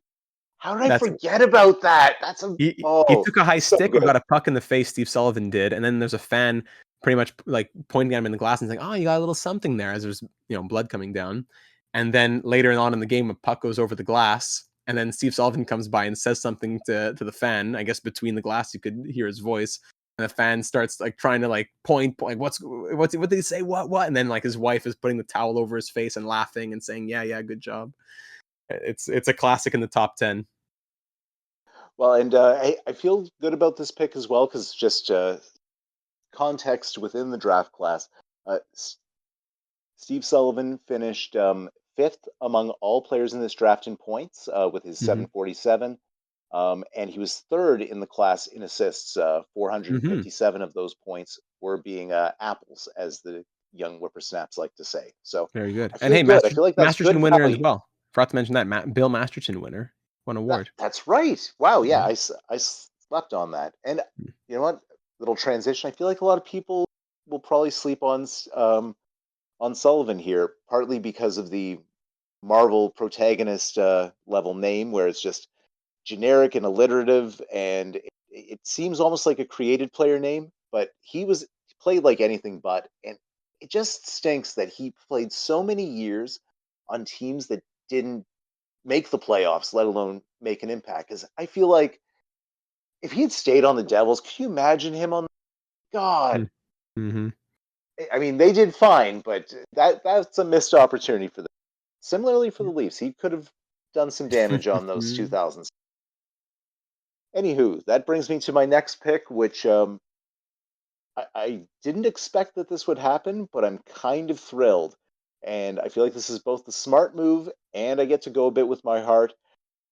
How did I That's forget about that? That's a he oh took a high so stick or good. got a puck in the face. Steve Sullivan did, and then there's a fan pretty much like pointing at him in the glass and saying, "Oh, you got a little something there," as there's blood coming down. And then later on in the game, a puck goes over the glass, and then Steve Sullivan comes by and says something to the fan. I guess between the glass, you could hear his voice. And the fan starts like trying to like point like what did he say, what, and then like his wife is putting the towel over his face and laughing and saying, yeah, good job. It's a classic in the top 10. Well, and I feel good about this pick as well because just context within the draft class. Steve Sullivan finished fifth among all players in this draft in points with his Mm-hmm. 747. And he was third in the class in assists. Mm-hmm. 457 of those points were being apples, as the young whippersnaps like to say. So Very good. I And feel hey, good. I feel like that's Masterton good winner as value. well. Forgot to mention that Bill Masterton winner, won award. That's right. Wow. Yeah, Mhm. I slept on that. And you know what? Little transition. I feel like a lot of people will probably sleep on Sullivan here, partly because of the Marvel protagonist level name, where it's just generic and alliterative, and it seems almost like a created player name. But he played like anything but, and it just stinks that he played so many years on teams that didn't make the playoffs, let alone make an impact. Because I feel like if he had stayed on the Devils, could you imagine him on? God, Mhm. I mean, they did fine, but that's a missed opportunity for them. Similarly for the Leafs, he could have done some damage on those Mhm. 2000s. Anywho, that brings me to my next pick, which I didn't expect that this would happen, but I'm kind of thrilled. And I feel like this is both the smart move and I get to go a bit with my heart.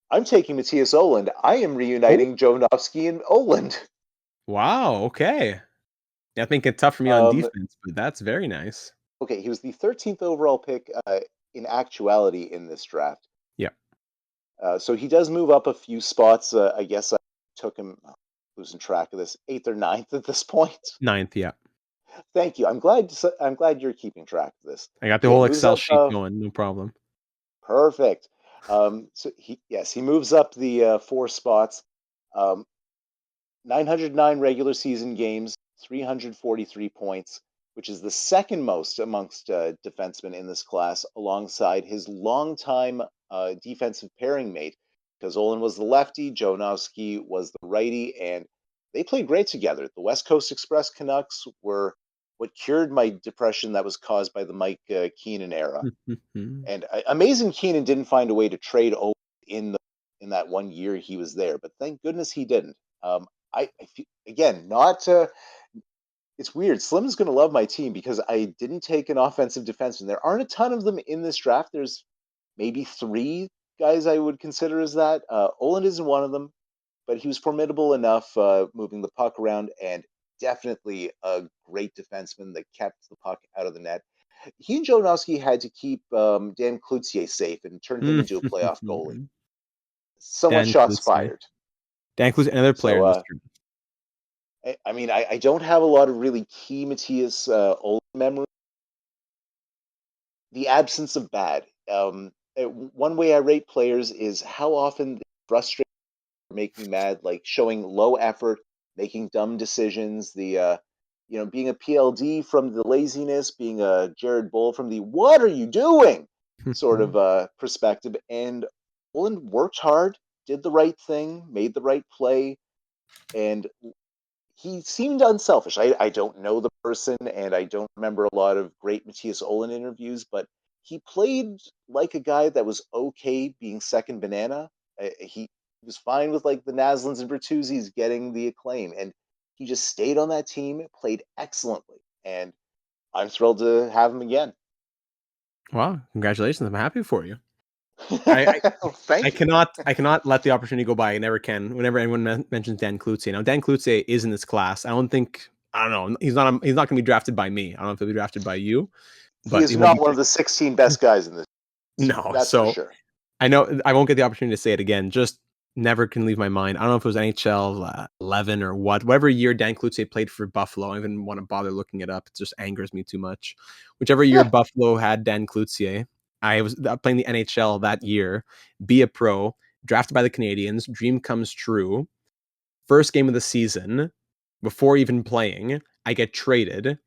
I'm taking Matthias Oland. I am Oh, reuniting Jonovsky and Oland. wow, okay. Yeah, I think it's tough for me on Um, defense, but that's very nice. Okay, he was the 13th overall pick in actuality in this draft. Yeah. So he does move up a few spots. I guess I took him, losing track of this, eighth or ninth at this point. Ninth, yeah. Thank you. I'm glad you're keeping track of this. I got the So yeah, he whole moves Excel up. sheet going, no problem. Perfect. So he moves up the 4 spots. 909 regular season games, 343 points, which is the second most amongst defensemen in this class, alongside his longtime defensive pairing mate. Because Olin was the lefty, Jonowski was the righty, and they played great together. The West Coast Express Canucks were what cured my depression that was caused by the Mike Keenan era. And amazing Keenan didn't find a way to trade Olin in that 1 year he was there, but thank goodness he didn't. I feel, again, not. It's weird. Slim's going to love my team because I didn't take an offensive defenseman. There aren't a ton of them in this draft. There's maybe 3 guys I would consider as that. Olin isn't one of them, but he was formidable enough moving the puck around, and definitely a great defenseman that kept the puck out of the net. He and Jonowski had to keep Dan Cloutier safe and turn him into a playoff goalie. Somewhat Dan shots Cloutier. fired. Dan Cloutier, another player in this So draft. I don't have a lot of really key Matthias Olin memory. The absence of bad. One way I rate players is how often they frustrate or make me mad, like showing low effort, making dumb decisions. Being a PLD from the laziness, being a Jared Bull from the "what are you doing" sort of perspective. And Olin worked hard, did the right thing, made the right play, and he seemed unselfish. I don't know the person, and I don't remember a lot of great Matthias Olin interviews, but he played like a guy that was okay being second banana. He was fine with like the Naslins and Bertuzzis getting the acclaim, and he just stayed on that team, played excellently, and I'm thrilled to have him again. Wow, congratulations! I'm happy for you. I, Oh, I thank you. cannot let the opportunity go by. I never can. Whenever anyone mentions Dan Cloutier, now Dan Cloutier is in this class. I don't know. He's not going to be drafted by me. I don't know if he'll be drafted by you, He but is he won't not be. one of the 16 best guys in this. No, That's for so sure. I know I won't get the opportunity to say it again. Just never can leave my mind. I don't know if it was NHL 11 or whatever year Dan Cloutier played for Buffalo. I don't even want to bother looking it up. It just angers me too much. Whichever year Yeah. Buffalo had Dan Cloutier, I was playing the NHL that year, be a pro, drafted by the Canadiens, dream comes true. First game of the season, before even playing, I get traded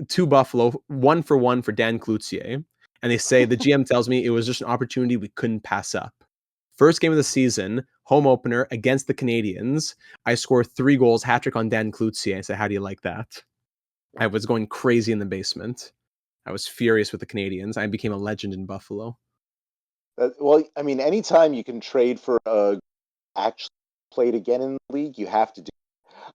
to Buffalo, 1-for-1 for Dan Cloutier. And they say the GM tells me it was just an opportunity we couldn't pass up. First game of the season, home opener against the Canadiens. I score 3 goals, hat trick on Dan Cloutier. I said, "How do you like that?" I was going crazy in the basement. I was furious with the Canadiens. I became a legend in Buffalo. Well, I mean, anytime you can trade for actually played again in the league, you have to do.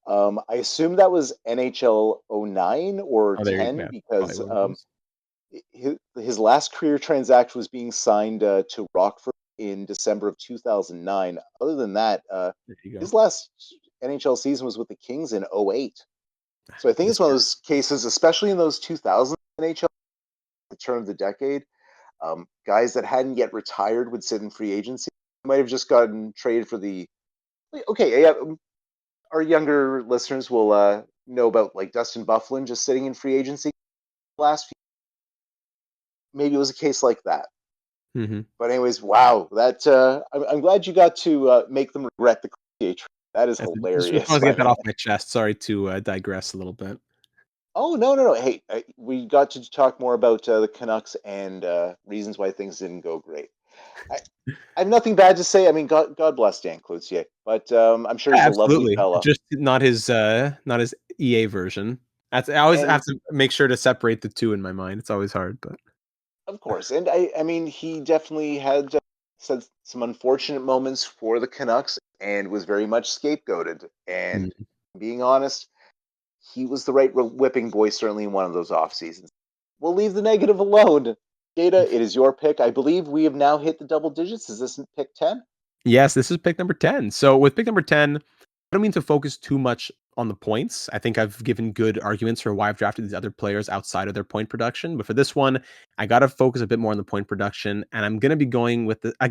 I assume that was NHL '09 or Oh, there you 10 go. Probably because one of those. his last career transaction was being signed to Rockford in December of 2009. Other than that, There you go. his last NHL season was with the Kings in '08. So I think This it's one of guy. those cases, especially in those 2000 NHL, the turn of the decade, guys that hadn't yet retired would sit in free agency. Might have just gotten traded for the. Okay, yeah, our younger listeners will know about like Dustin Bufflin just sitting in free agency last few. Maybe it was a case like that. Mm-hmm. But anyways, wow, that I'm glad you got to make them regret the Cloutier trade. That is Just hilarious, wanted to my get that man. off my chest. Sorry to digress a little bit. Oh no, no, no! Hey, we got to talk more about the Canucks and reasons why things didn't go great. I, I have nothing bad to say. I mean, God bless Dan Cloutier, but I'm sure he's a lovely Absolutely. fella. Just not his EA version. I always have And to make sure to separate the 2 in my mind. It's always hard, but of course, and I mean, he definitely had said some unfortunate moments for the Canucks and was very much scapegoated. And mm. being honest, he was the right whipping boy, certainly in one of those off seasons. We'll leave the negative alone. Data, it is your pick. I believe we have now hit the double digits. Is this pick 10? Yes, this is pick number 10. So with pick number 10, I don't mean to focus too much on the points. I think I've given good arguments for why I've drafted these other players outside of their point production. But for this one, I got to focus a bit more on the point production, and I'm going to be going with I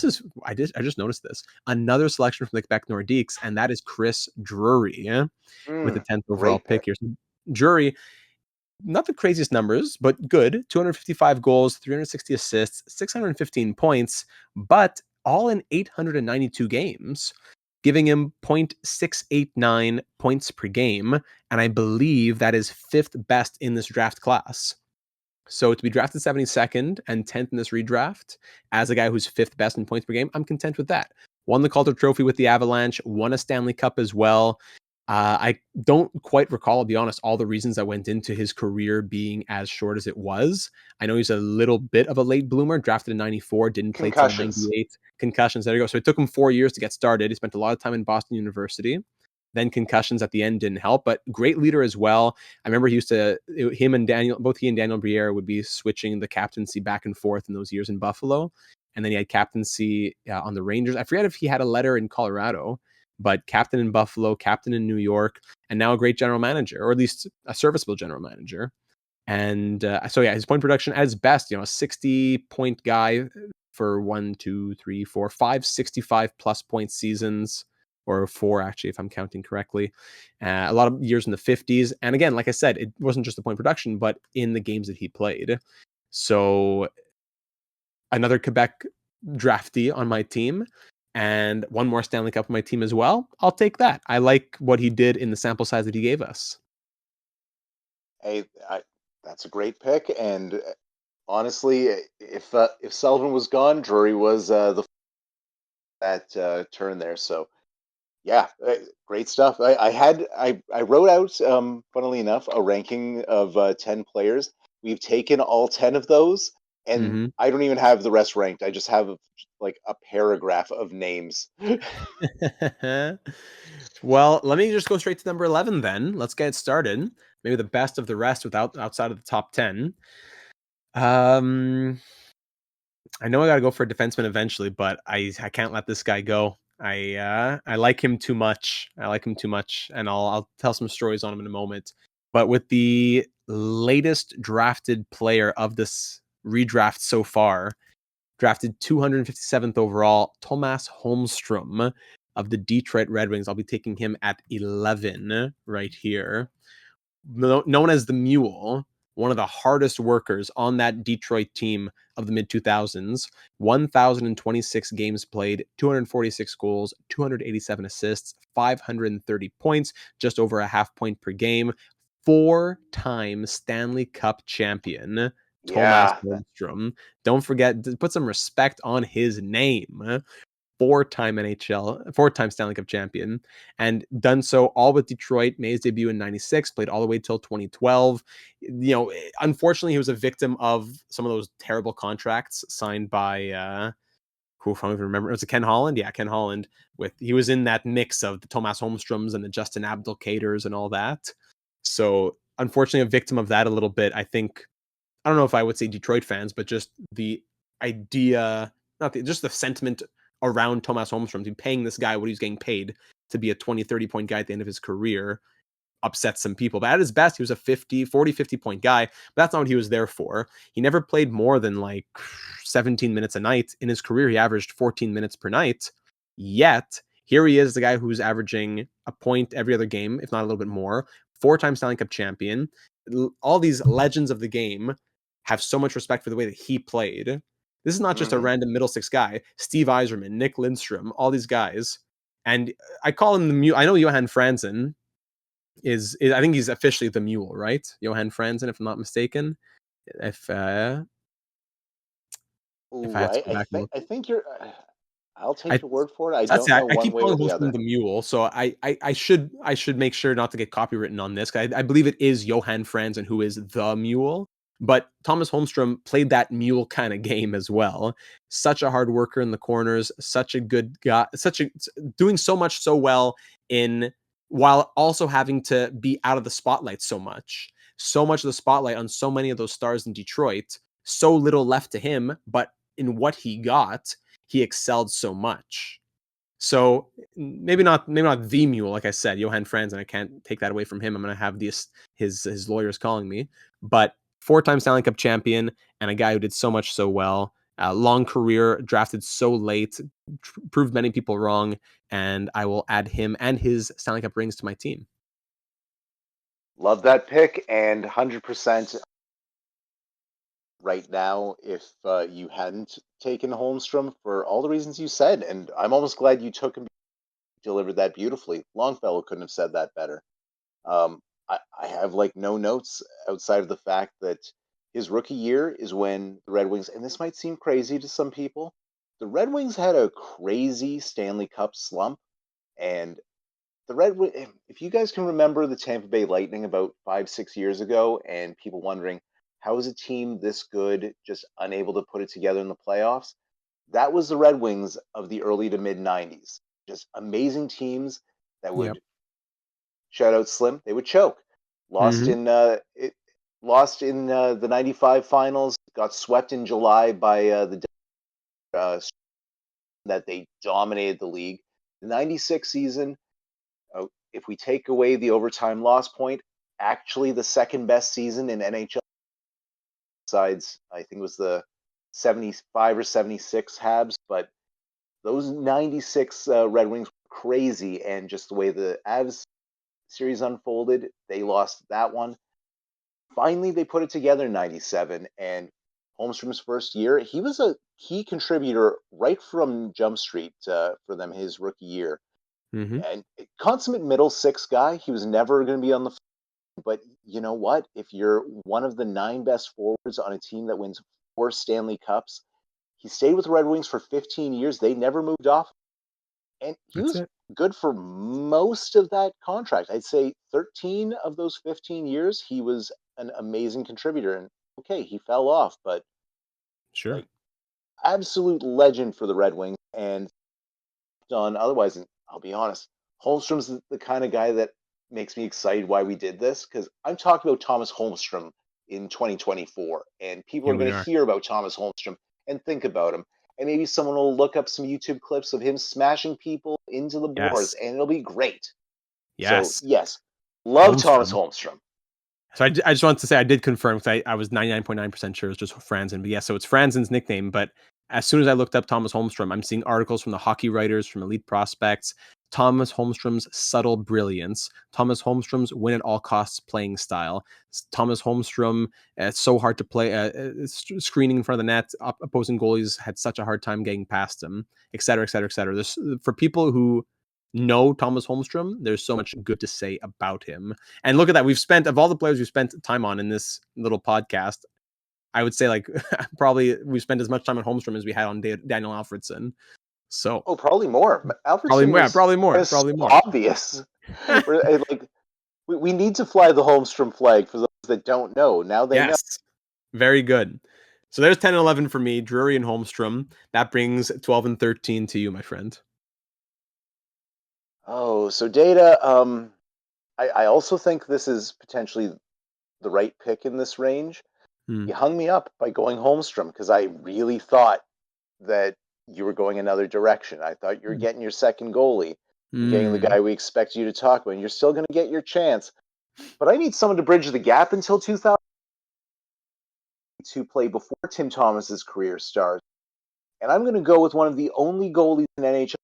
just noticed this, another selection from the Quebec Nordiques, and that is Chris Drury, with the 10th overall Great pick pick. here. So Drury, not the craziest numbers, but good. 255 goals, 360 assists, 615 points, but all in 892 games, giving him 0.689 points per game. And I believe that is fifth best in this draft class. So to be drafted 72nd and 10th in this redraft as a guy who's fifth best in points per game, I'm content with that. Won the Calder Trophy with the Avalanche, won a Stanley Cup as well. I don't quite recall, I'll be honest, all the reasons that went into his career being as short as it was. I know he's a little bit of a late bloomer, drafted in 94, didn't play till Concussions. 98. Concussions, there you go. So it took him 4 years to get started. He spent a lot of time in Boston University. Then concussions at the end didn't help, but great leader as well. I remember both he and Daniel Briere would be switching the captaincy back and forth in those years in Buffalo. And then he had captaincy on the Rangers. I forget if he had a letter in Colorado, but captain in Buffalo, captain in New York, and now a great general manager, or at least a serviceable general manager. And so yeah, his point production at his best, a 60-point guy for 1, 2, 3, 4, 5, 65 plus point seasons, or 4 actually, if I'm counting correctly. A lot of years in the 50s. And again, like I said, it wasn't just the point production, but in the games that he played. So another Quebec draftee on my team, and one more Stanley Cup on my team as well. I'll take that. I like what he did in the sample size that he gave us. Hey, that's a great pick. And honestly, if Sullivan was gone, Drury was that turn there. So yeah, great stuff. I wrote out, funnily enough, a ranking of 10 players. We've taken all 10 of those, and Mm-hmm. I don't even have the rest ranked. I just have like a paragraph of names. Well, let me just go straight to number 11 then. Let's get it started. Maybe the best of the rest outside of the top 10. I know I got to go for a defenseman eventually, but I can't let this guy go. I like him too much. I like him too much, and I'll tell some stories on him in a moment. But with the latest drafted player of this redraft so far, drafted 257th overall, Tomas Holmstrom of the Detroit Red Wings. I'll be taking him at 11 right here. Known as the Mule, one of the hardest workers on that Detroit team of the mid 2000s, 1,026 games played, 246 goals, 287 assists, 530 points, just over a half point per game, 4-time Stanley Cup champion, Tomas Yeah, Holmstrom. Don't forget to put some respect on his name. 4-time Stanley Cup champion, and done so all with Detroit. Made his debut in '96, played all the way till 2012. Unfortunately, he was a victim of some of those terrible contracts signed by who, if I don't even remember, it was Ken Holland. Yeah, Ken Holland. He was in that mix of the Tomas Holmstroms and the Justin Abdelkaders and all that. So unfortunately, a victim of that a little bit. I think, I don't know if I would say Detroit fans, but just the idea, just the sentiment around Tomas Holmstrom, to paying this guy what he's getting paid to be a 20, 30 point guy at the end of his career upset some people. But at his best, he was a 50 point guy. But that's not what he was there for. He never played more than like 17 minutes a night. In his career, he averaged 14 minutes per night. Yet, here he is, the guy who's averaging a point every other game, if not a little bit more. 4-time Stanley Cup champion. All these legends of the game have so much respect for the way that he played. This is not just a hmm random middle six guy. Steve Yzerman, Nick Lindstrom, all these guys. And I call him the Mule. I know Johan Franzen is I think he's officially the Mule, right? Johan Franzen, if I'm not mistaken. If uh if I Ooh, had to I, go I back and think look. I think you're. I'll I take your word for it. I That's don't it. know I one keep way calling or the Holstrom other. the Mule, so I should make sure not to get copywritten on this. I believe it is Johan Franzen who is the Mule, but Thomas Holmstrom played that mule kind of game as well. Such a hard worker in the corners, such a good guy, doing so much so well in while also having to be out of the spotlight so much of the spotlight on so many of those stars in Detroit, so little left to him, but in what he got, he excelled so much. So maybe not the mule, like I said, Johan Franz, and I can't take that away from him. I'm going to have his lawyers calling me, but 4-time Stanley Cup champion and a guy who did so much so well. Long career, drafted so late, proved many people wrong, and I will add him and his Stanley Cup rings to my team. Love that pick, and 100% right now if you hadn't taken Holmstrom for all the reasons you said. And I'm almost glad you took him, delivered that beautifully. Longfellow couldn't have said that better. Um, I have like no notes outside of the fact that his rookie year is when the Red Wings, and this might seem crazy to some people, the Red Wings had a crazy Stanley Cup slump. And if you guys can remember the Tampa Bay Lightning about 5-6 years ago, and people wondering how is a team this good just unable to put it together in the playoffs, that was the Red Wings of the early to mid 90s. Just amazing teams that Yep. would shout out Slim, they would choke. Lost Mm-hmm. in the 95 finals, got swept in July by that they dominated the league. The 96 season, if we take away the overtime loss point, actually the second best season in NHL besides, I think it was the 75 or 76 Habs, but those 96 Red Wings were crazy, and just the way the Avs series unfolded, they lost that one. Finally, they put it together in 97, and Holmstrom's first year, he was a key contributor right from Jump Street for them his rookie year. Mm-hmm. And consummate middle six guy, he was never going to be on the floor. But you know what? If you're one of the 9 best forwards on a team that wins 4 Stanley Cups, he stayed with the Red Wings for 15 years. They never moved off. And he That's was it. good for most of that contract. I'd say 13 of those 15 years, he was an amazing contributor. And okay, he fell off, but Sure. like absolute legend for the Red Wings. And done otherwise. And I'll be honest, Holmstrom's the kind of guy that makes me excited why we did this, because I'm talking about Thomas Holmstrom in 2024, and people Here are we going to are. hear about Thomas Holmstrom and think about him. And maybe someone will look up some YouTube clips of him smashing people into the boards, Yes. and it'll be great. So, Yes. yes, love Thomas Holmstrom. Holmstrom. So I just wanted to say I did confirm because I was 99.9% sure it was just Franzen. But yeah, so it's Franzen's nickname. But as soon as I looked up Thomas Holmstrom, I'm seeing articles from the hockey writers, from elite prospects. Thomas Holmstrom's subtle brilliance, Thomas Holmstrom's win at all costs playing style, Thomas Holmstrom, it's so hard to play, screening in front of the net, opposing goalies had such a hard time getting past him, et cetera, et cetera, et cetera. For people who know Thomas Holmstrom, there's so much good to say about him. And look at that. We've spent, of all the players we've spent time on in this little podcast, I would say like probably we've spent as much time on Holmstrom as we had on Daniel Alfredson. So Oh, probably more. probably, Alfredson yeah, was probably more, so probably more. obvious. Like, we need to fly the Holmstrom flag for those that don't know. Now they know. Yes, very good. So there's 10 and 11 for me, Drury and Holmstrom. That brings 12 and 13 to you, my friend. Oh, so Data, I also think this is potentially the right pick in this range. Hmm. You hung me up by going Holmstrom because I really thought that you were going another direction. I thought you were getting your second goalie and getting the Hmm. guy we expect you to talk about. And you're still going to get your chance. But I need someone to bridge the gap until 2000 to play before Tim Thomas's career starts. And I'm going to go with one of the only goalies in NHL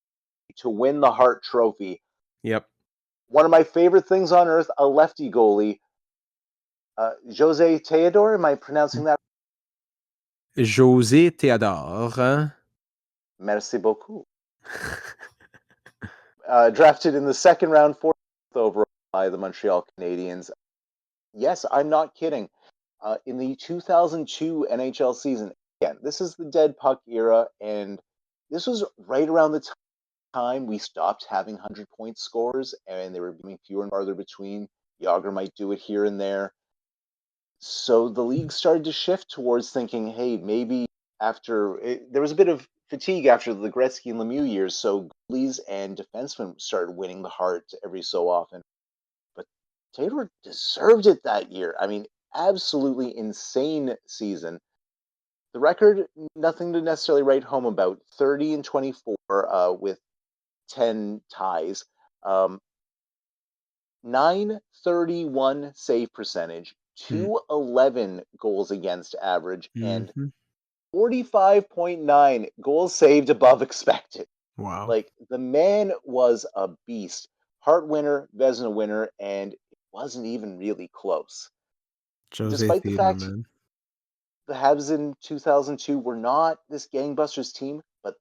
to win the Hart Trophy. Yep. One of my favorite things on earth, a lefty goalie. Jose Teodor, am I pronouncing that? José Théodore. Merci beaucoup. Drafted in the second round, 4th overall by the Montreal Canadiens. Yes, I'm not kidding. In the 2002 NHL season, again, this is the dead puck era, and this was right around the time we stopped having 100-point scores, and they were becoming fewer and farther between. Yager might do it here and there. So the league started to shift towards thinking, hey, maybe there was a bit of fatigue after the Gretzky and Lemieux years, so goalies and defensemen started winning the Hart every so often. But Taylor deserved it that year. I mean, absolutely insane season. The record, nothing to necessarily write home about. 30 and 24 with 10 ties. 931 save percentage, Mm. 211 goals against average, and Mm-hmm. 45.9 goals saved above expected. Wow. Like, the man was a beast. Hart winner, Vezina winner, and it wasn't even really close. Jose Despite the Theodore, fact man. the Habs in 2002 were not this gangbusters team, but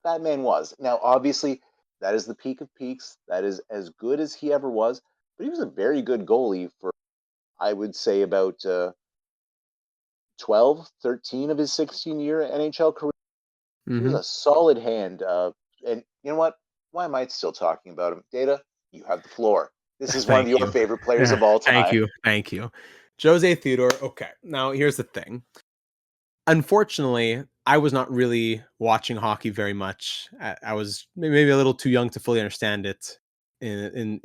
that man was. Now, obviously, that is the peak of peaks. That is as good as he ever was. But he was a very good goalie for, I would say, about 12, 13 of his 16-year NHL career. He was Mm-hmm. a solid hand. And you know what? Why am I still talking about him? Data, you have the floor. This is one of Thank your you. favorite players Yeah, of all thank time. you. Thank you. Jose Theodore. Okay. Now, here's the thing. Unfortunately, I was not really watching hockey very much. I was maybe a little too young to fully understand it in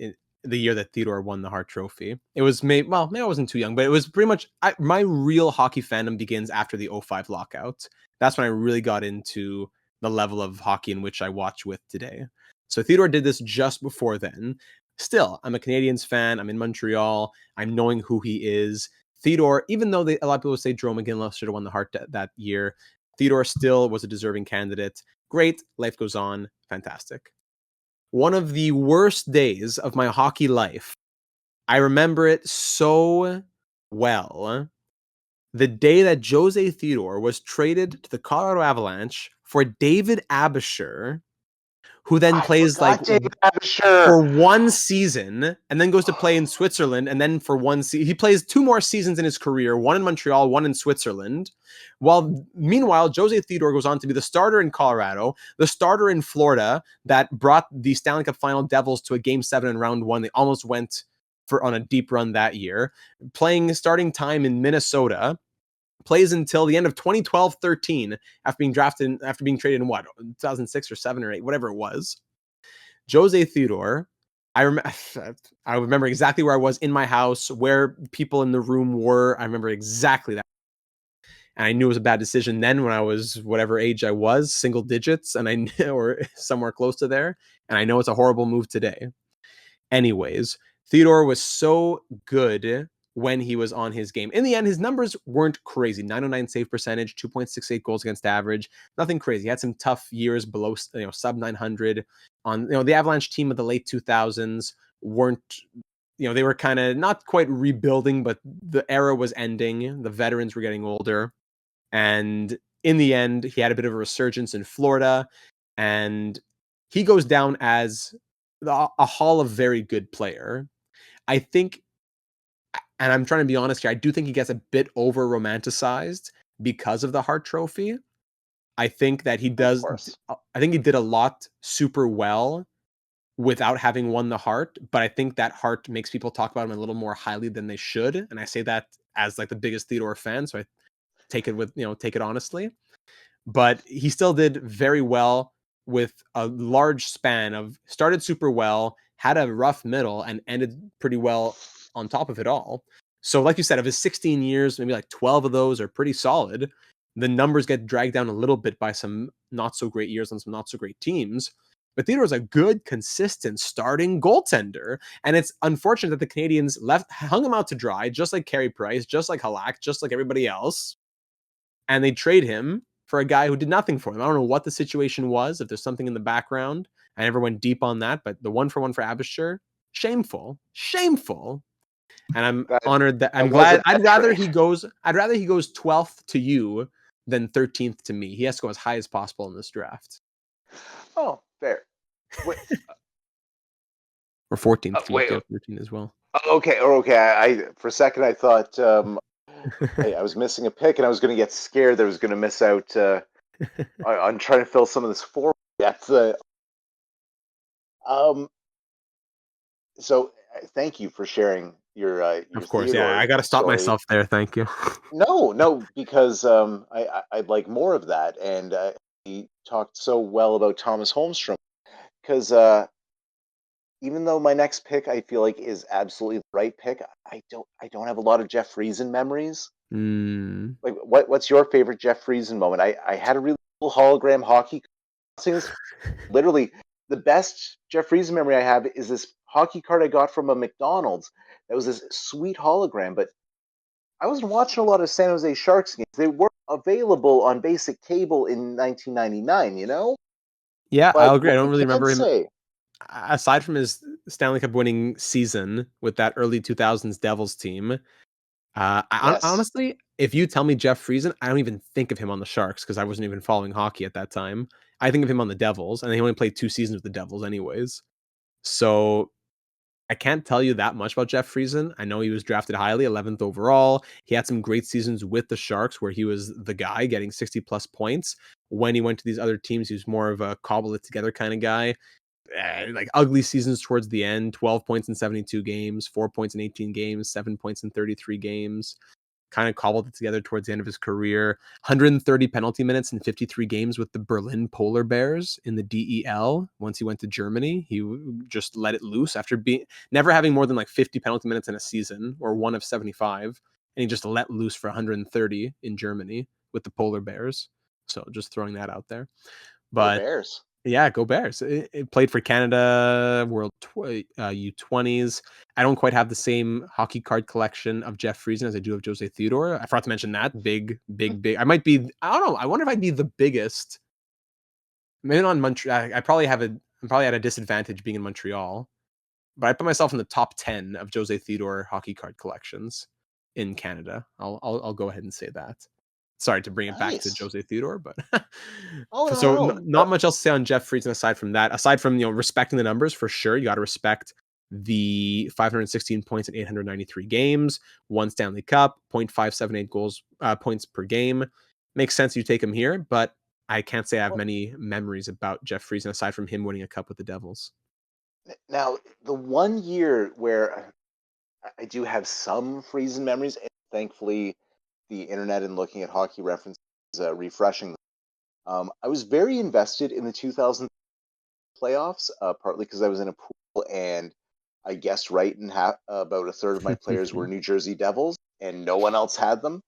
the year that Theodore won the Hart Trophy. It was maybe I wasn't too young, but it was pretty much my real hockey fandom begins after the '05 lockout. That's when I really got into the level of hockey in which I watch with today. So Theodore did this just before then. Still, I'm a Canadiens fan. I'm in Montreal. I'm knowing who he is. Theodore, even though a lot of people say Jerome McGinley should have won the Hart that year, Theodore still was a deserving candidate. Great, life goes on, fantastic. One of the worst days of my hockey life, I remember it so well. The day that Jose Theodore was traded to the Colorado Avalanche for David Abisher, who then I plays like forgot David Abisher. for one season and then goes to play in Switzerland. And then for one season, he plays two more seasons in his career, one in Montreal, one in Switzerland. While meanwhile, Jose Theodore goes on to be the starter in Colorado, the starter in Florida that brought the Stanley Cup Final Devils to a Game 7 in round one. They almost went on a deep run that year, playing starting time in Minnesota. Plays until the end of 2012-13 after being traded in what, 2006 or 7 or 8, whatever it was. Jose Theodore, I I remember exactly where I was in my house, where people in the room were. I remember exactly that. And I knew it was a bad decision then when I was whatever age I was, single digits, and or somewhere close to there. And I know it's a horrible move today. Anyways, Theodore was so good when he was on his game. In the end, his numbers weren't crazy. 909 save percentage, 2.68 goals against average. Nothing crazy. He had some tough years below, sub 900 on, the Avalanche team of the late 2000s weren't, they were kind of not quite rebuilding, but the era was ending. The veterans were getting older. And in the end, he had a bit of a resurgence in Florida, and he goes down as a Hall of Very Good player. I think, and I'm trying to be honest here, I do think he gets a bit over romanticized because of the Hart Trophy. I think that he Of does. course. I think he did a lot super well without having won the Hart, but I think that Hart makes people talk about him a little more highly than they should. And I say that as like the biggest Theodore fan, so I take it honestly. But he still did very well with a large span of started super well, had a rough middle, and ended pretty well on top of it all. So, like you said, of his 16 years, maybe like 12 of those are pretty solid. The numbers get dragged down a little bit by some not so great years on some not so great teams. But Theodore was a good, consistent starting goaltender. And it's unfortunate that the Canadiens hung him out to dry, just like Carey Price, just like Halak, just like everybody else. And they trade him for a guy who did nothing for them. I don't know what the situation was, if there's something in the background. I never went deep on that, but the 1-for-1 for Abisher, shameful, shameful. And I'm That honored that that I'm was a glad. bad trade. I'd rather he goes 12th to you than 13th to me. He has to go as high as possible in this draft. Oh, fair. Wait, Or 14th to you if wait. you have 13 as well. Okay, okay. I for a second I thought I was missing a pick, and I was going to get scared that I was going to miss out on trying to fill some of this forward. That's um. So thank you for sharing your Of course, yeah. I Theodore got to stop story. myself there. Thank you. No, no, because I'd like more of that, and he talked so well about Thomas Holmstrom because even though my next pick I feel like is absolutely the right pick, I don't have a lot of Jeff Friesen memories. Mm. Like, what's your favorite Jeff Friesen moment? I had a really cool hologram hockey things. Literally, the best Jeff Friesen memory I have is this hockey card I got from a McDonald's. That was this sweet hologram, but I wasn't watching a lot of San Jose Sharks games. They weren't available on basic cable in 1999, you know? Yeah, I'll But agree. I what don't I really can remember him say, aside from his Stanley Cup winning season with that early 2000s Devils team. yes, Honestly, if you tell me Jeff Friesen, I don't even think of him on the Sharks because I wasn't even following hockey at that time. I think of him on the Devils, and he only played 2 seasons with the Devils anyways. So I can't tell you that much about Jeff Friesen. I know he was drafted highly, 11th overall. He had some great seasons with the Sharks where he was the guy getting 60 plus points. When he went to these other teams, he was more of a cobble it together kind of guy. Like ugly seasons towards the end, 12 points in 72 games, 4 points in 18 games, 7 points in 33 games. Kind of cobbled it together towards the end of his career. 130 penalty minutes in 53 games with the Berlin Polar Bears in the DEL. Once he went to Germany, he just let it loose after being never having more than like 50 penalty minutes in a season or one of 75. And he just let loose for 130 in Germany with the Polar Bears. So just throwing that out there. go But Bears. yeah, go Bears. It played for Canada U20s. I don't quite have the same hockey card collection of Jeff Friesen as I do of Jose Theodore. I forgot to mention that. Big, big, big. I might be, I don't know. I wonder if I'd be the biggest. Maybe not in Montreal. I'm probably at a disadvantage being in Montreal, but I put myself in the top 10 of Jose Theodore hockey card collections in Canada. I'll go ahead and say that. Sorry to bring it back to Nice. Jose Theodore, but Oh, no, so no, no. not much else to say on Jeff Friesen aside from that. Aside from respecting the numbers for sure, you got to respect the 516 points in 893 games, one Stanley Cup, 0.578 goals points per game. Makes sense you take him here, but I can't say I have Well, many memories about Jeff Friesen aside from him winning a cup with the Devils. now, the one year where I do have some Friesen memories, and thankfully, the internet and looking at hockey references refreshing. I was very invested in the 2000 playoffs, partly because I was in a pool and I guessed right, and about a third of my players were New Jersey Devils, and no one else had them.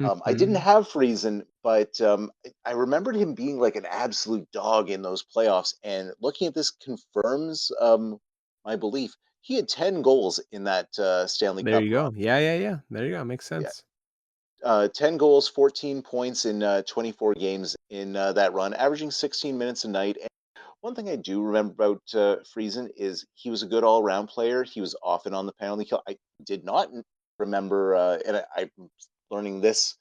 I didn't have Friesen, but I remembered him being like an absolute dog in those playoffs. And looking at this confirms my belief. He had 10 goals in that Stanley There Cup you run. go. Yeah. There you go. Makes Yeah, sense. 10 goals, 14 points in 24 games in that run, averaging 16 minutes a night. And one thing I do remember about Friesen is he was a good all-around player. He was often on the penalty kill. I did not remember, I'm learning this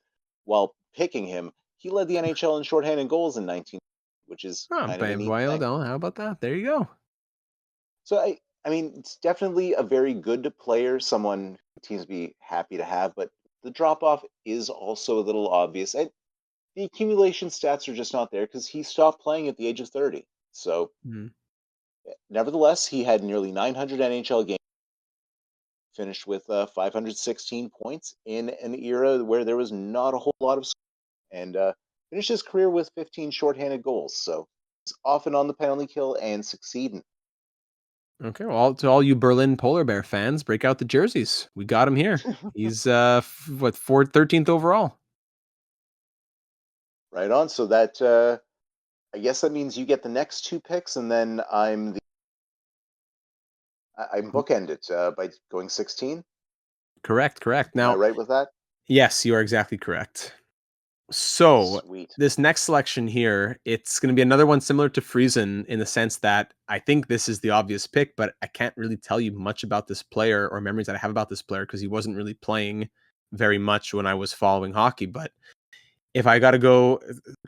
while picking him. He led the NHL in shorthanded goals in 19, which is Oh, kind of a neat well thing. done. How about that? There you go. So I mean, it's definitely a very good player, someone teams be happy to have, but the drop off is also a little obvious. And the accumulation stats are just not there because he stopped playing at the age of 30. So, Mhm. nevertheless, he had nearly 900 NHL games, finished with 516 points in an era where there was not a whole lot of scoring, and finished his career with 15 shorthanded goals. So, he's often on the penalty kill and succeeding. Okay, well, to all you Berlin Polar Bear fans, break out the jerseys. We got him here. He's what 13th overall. Right on. So that I guess that means you get the next two picks, and then I'm bookended by going 16. Correct. Am I Now, right with that? yes, you are exactly correct. So Sweet. this next selection here, it's going to be another one similar to Friesen in the sense that I think this is the obvious pick, but I can't really tell you much about this player or memories that I have about this player because he wasn't really playing very much when I was following hockey. But if I got to go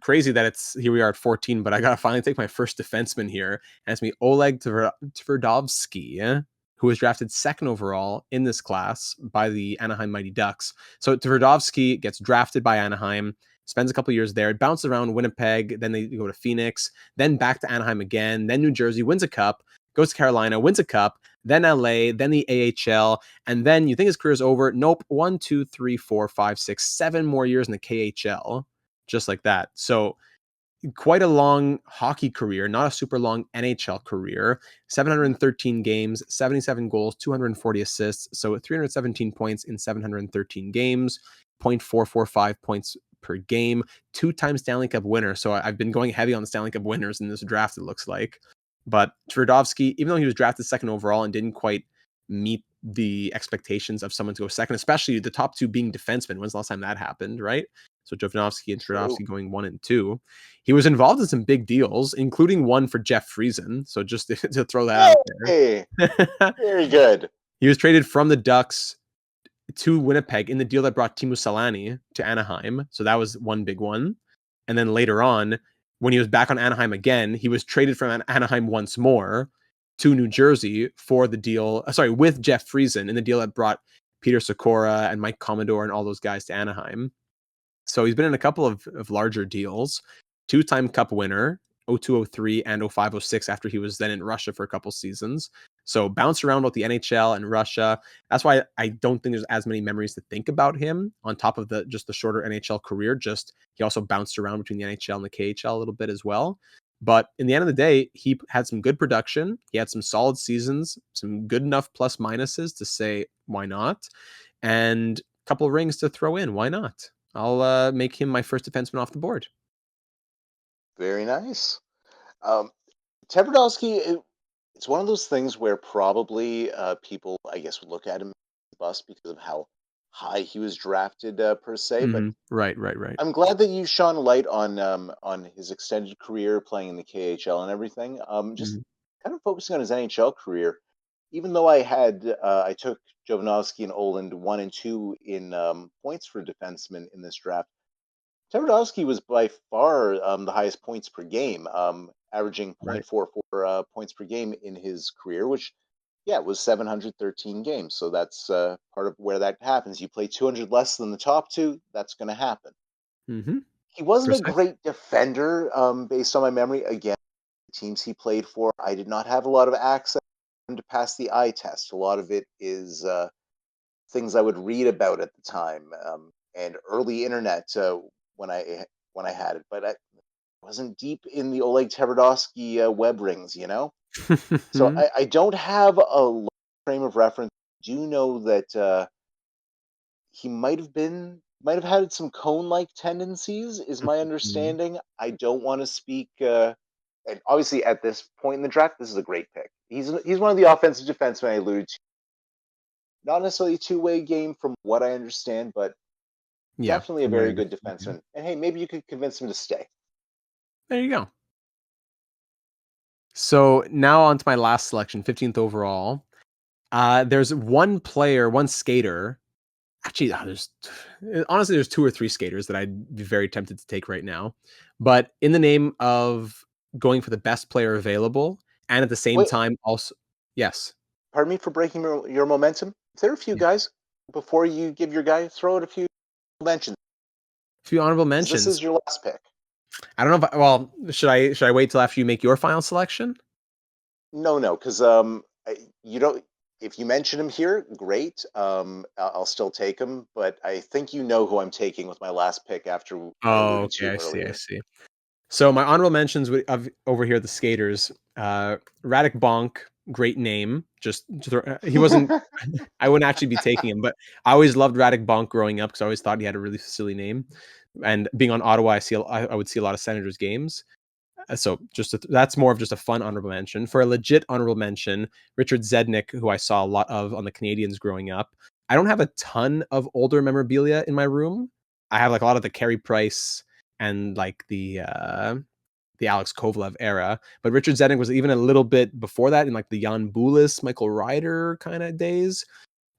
crazy that it's here we are at 14, but I got to finally take my first defenseman here. And it's me, Oleg Tverdovsky, who was drafted second overall in this class by the Anaheim Mighty Ducks. So Tverdovsky gets drafted by Anaheim, spends a couple years there, bounces around Winnipeg, then they go to Phoenix, then back to Anaheim again, then New Jersey, wins a cup, goes to Carolina, wins a cup, then LA, then the AHL, and then you think his career is over. Nope. 1, 2, 3, 4, 5, 6, 7 more years in the KHL. Just like that. So quite a long hockey career, not a super long NHL career. 713 games, 77 goals, 240 assists. So 317 points in 713 games, 0.445 points per game, 2-time Stanley Cup winner. So I've been going heavy on the Stanley Cup winners in this draft, it looks like. But Tverdovsky, even though he was drafted second overall and didn't quite meet the expectations of someone to go second, especially the top two being defensemen. When's the last time that happened, right? So Jovanovski and True. Tverdovsky going 1 and 2. He was involved in some big deals, including one for Jeff Friesen. So just to throw that out Hey, there. very good. He was traded from the Ducks to Winnipeg in the deal that brought Teemu Selanne to Anaheim. So that was one big one. And then later on, when he was back on Anaheim again, he was traded from Anaheim once more to New Jersey for the deal, with Jeff Friesen in the deal that brought Peter Sikora and Mike Commodore and all those guys to Anaheim. So he's been in a couple of larger deals, two-time cup winner, 0203 and 0506 after he was then in Russia for a couple seasons. So bounced around with the NHL and Russia. That's why I don't think there's as many memories to think about him on top of the shorter NHL career. Just he also bounced around between the NHL and the KHL a little bit as well. But in the end of the day, he had some good production. He had some solid seasons, some good enough plus minuses to say why not, and a couple of rings to throw in. Why not? I'll make him my first defenseman off the board. Very nice. Tverdovsky, it's one of those things where probably people, I guess, would look at him as a bust because of how high he was drafted per se. But Right. I'm glad that you shone light on his extended career playing in the KHL and everything. Just Mhm. kind of focusing on his NHL career. Even though I took Jovanovski and Oland 1 and 2 in points for defensemen in this draft. Tverdovsky was by far the highest points per game, averaging Right. 0.44 points per game in his career, which, yeah, was 713 games. So that's part of where that happens. You play 200 less than the top two, that's going to happen. Mm-hmm. He wasn't a Precisely. great defender, based on my memory. Again, the teams he played for, I did not have a lot of access to pass the eye test. A lot of it is things I would read about at the time, and early internet when I when I had it. But I wasn't deep in the Oleg Tverdovsky web rings, you know. So I don't have a frame of reference. I do know that he might have had some cone-like tendencies, is my understanding. I don't want to speak. And obviously, at this point in the draft, this is a great pick. He's one of the offensive defensemen I alluded to. Not necessarily a two-way game from what I understand, but Yeah, definitely a from what I very good understand. Yeah. defenseman. And hey, maybe you could convince him to stay. There you go. So now on to my last selection, 15th overall. There's one player, one skater. Actually, there's two or three skaters that I'd be very tempted to take right now. But in the name of going for the best player available, and at the same Wait, time also, yes, pardon me for breaking your momentum. Is there a few yeah, guys before you give your guy? Throw out a few mentions, a few honorable because this mentions. is your last pick. I don't know if well, should I wait till after you make your final selection? No, because you don't. If you mention him here, great. I'll still take him, but I think you know who I'm taking with my last pick after I Oh, alluded okay, to I see, I earlier. see. So my honorable mentions of over here, the skaters. Radek Bonk, great name. He wasn't. I wouldn't actually be taking him, but I always loved Radek Bonk growing up because I always thought he had a really silly name. And being on Ottawa, I would see a lot of Senators games. So that's more of just a fun honorable mention. For a legit honorable mention, Richard Zednik, who I saw a lot of on the Canadians growing up. I don't have a ton of older memorabilia in my room. I have like a lot of the Carey Price and like the Alex Kovalev era. But Richard Zednik was even a little bit before that in like the Jan Bulis, Michael Ryder kind of days.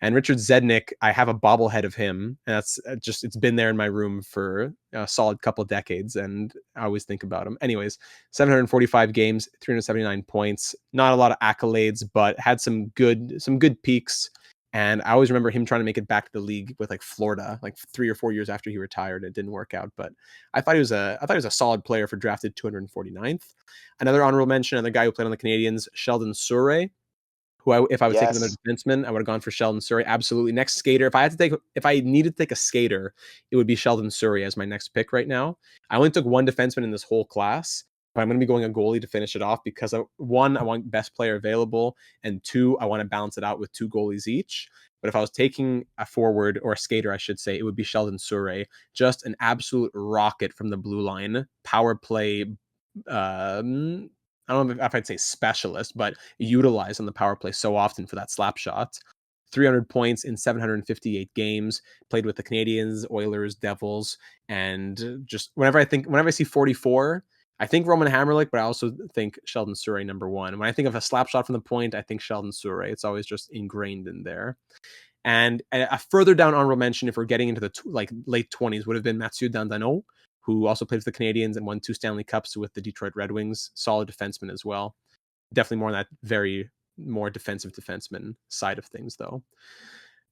And Richard Zednik, I have a bobblehead of him, and that's it's been there in my room for a solid couple of decades, and I always think about him. Anyways, 745 games, 379 points, not a lot of accolades, but had some good peaks. And I always remember him trying to make it back to the league with like Florida, like 3 or 4 years after he retired. It didn't work out, but I thought he was a solid player for drafted 249th. Another honorable mention, another guy who played on the Canadians, Sheldon Surrey, if I was taking another Yes. defenseman, I would have gone for Sheldon Surrey. Absolutely. Next skater. If I needed to take a skater, it would be Sheldon Surrey as my next pick right now. I only took one defenseman in this whole class, but I'm going to be going a goalie to finish it off because one, I want best player available, and two, I want to balance it out with two goalies each. But if I was taking a forward or a skater, I should say, it would be Sheldon Surrey. Just an absolute rocket from the blue line, power play, um, I don't know if I'd say specialist, but utilized on the power play so often for that slap shot. 300 points in 758 games, played with the Canadiens, Oilers, Devils, and just whenever I see 44, I think Roman Hamrlik, but I also think Sheldon Souray number one. When I think of a slap shot from the point, I think Sheldon Souray. It's always just ingrained in there. And a further down honorable mention, if we're getting into the late 20s, would have been Mathieu Dandano, who also played for the Canadiens and won 2 Stanley Cups with the Detroit Red Wings. Solid defenseman as well. Definitely more on that very more defensive defenseman side of things, though.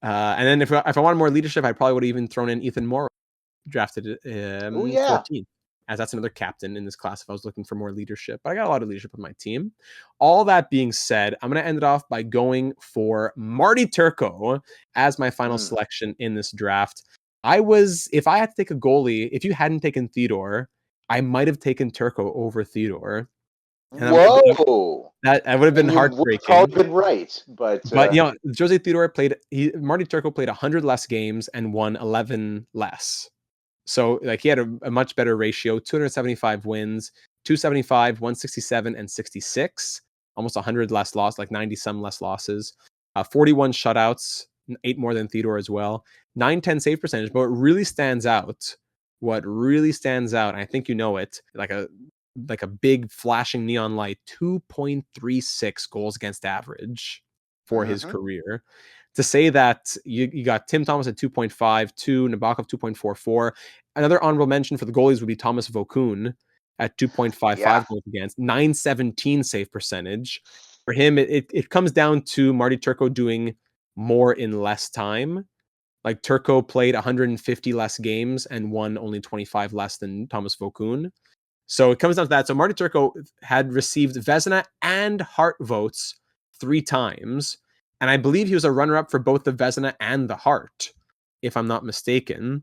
And then if I wanted more leadership, I probably would have even thrown in Ethan Moore, drafted Oh yeah. 14th, as that's another captain in this class if I was looking for more leadership. But I got a lot of leadership on my team. All that being said, I'm going to end it off by going for Marty Turco as my final selection in this draft. If I had to take a goalie, if you hadn't taken Theodore, I might have taken Turco over Theodore. And whoa! That would have been heartbreaking. You've probably been right, but Jose Theodore Marty Turco played 100 less games and won 11 less. So like he had a much better ratio: 275 wins, 275, 167, and 66. Almost 100 less loss, like 90 some less losses. 41 shutouts, 8 more than Theodore as well. 910 save percentage. But what really stands out, and I think you know it, like a big flashing neon light, 2.36 goals against average for his career. To say that you got Tim Thomas at 2.52, Nabokov 2.44. Another honorable mention for the goalies would be Thomas Vokoun at 2.55 goals against, 917 save percentage. For him, it comes down to Marty Turco doing more in less time. Like Turco played 150 less games and won only 25 less than Thomas Vokoun. So it comes down to that. So Marty Turco had received Vezina and Hart votes 3 times. And I believe he was a runner-up for both the Vezina and the Hart, if I'm not mistaken.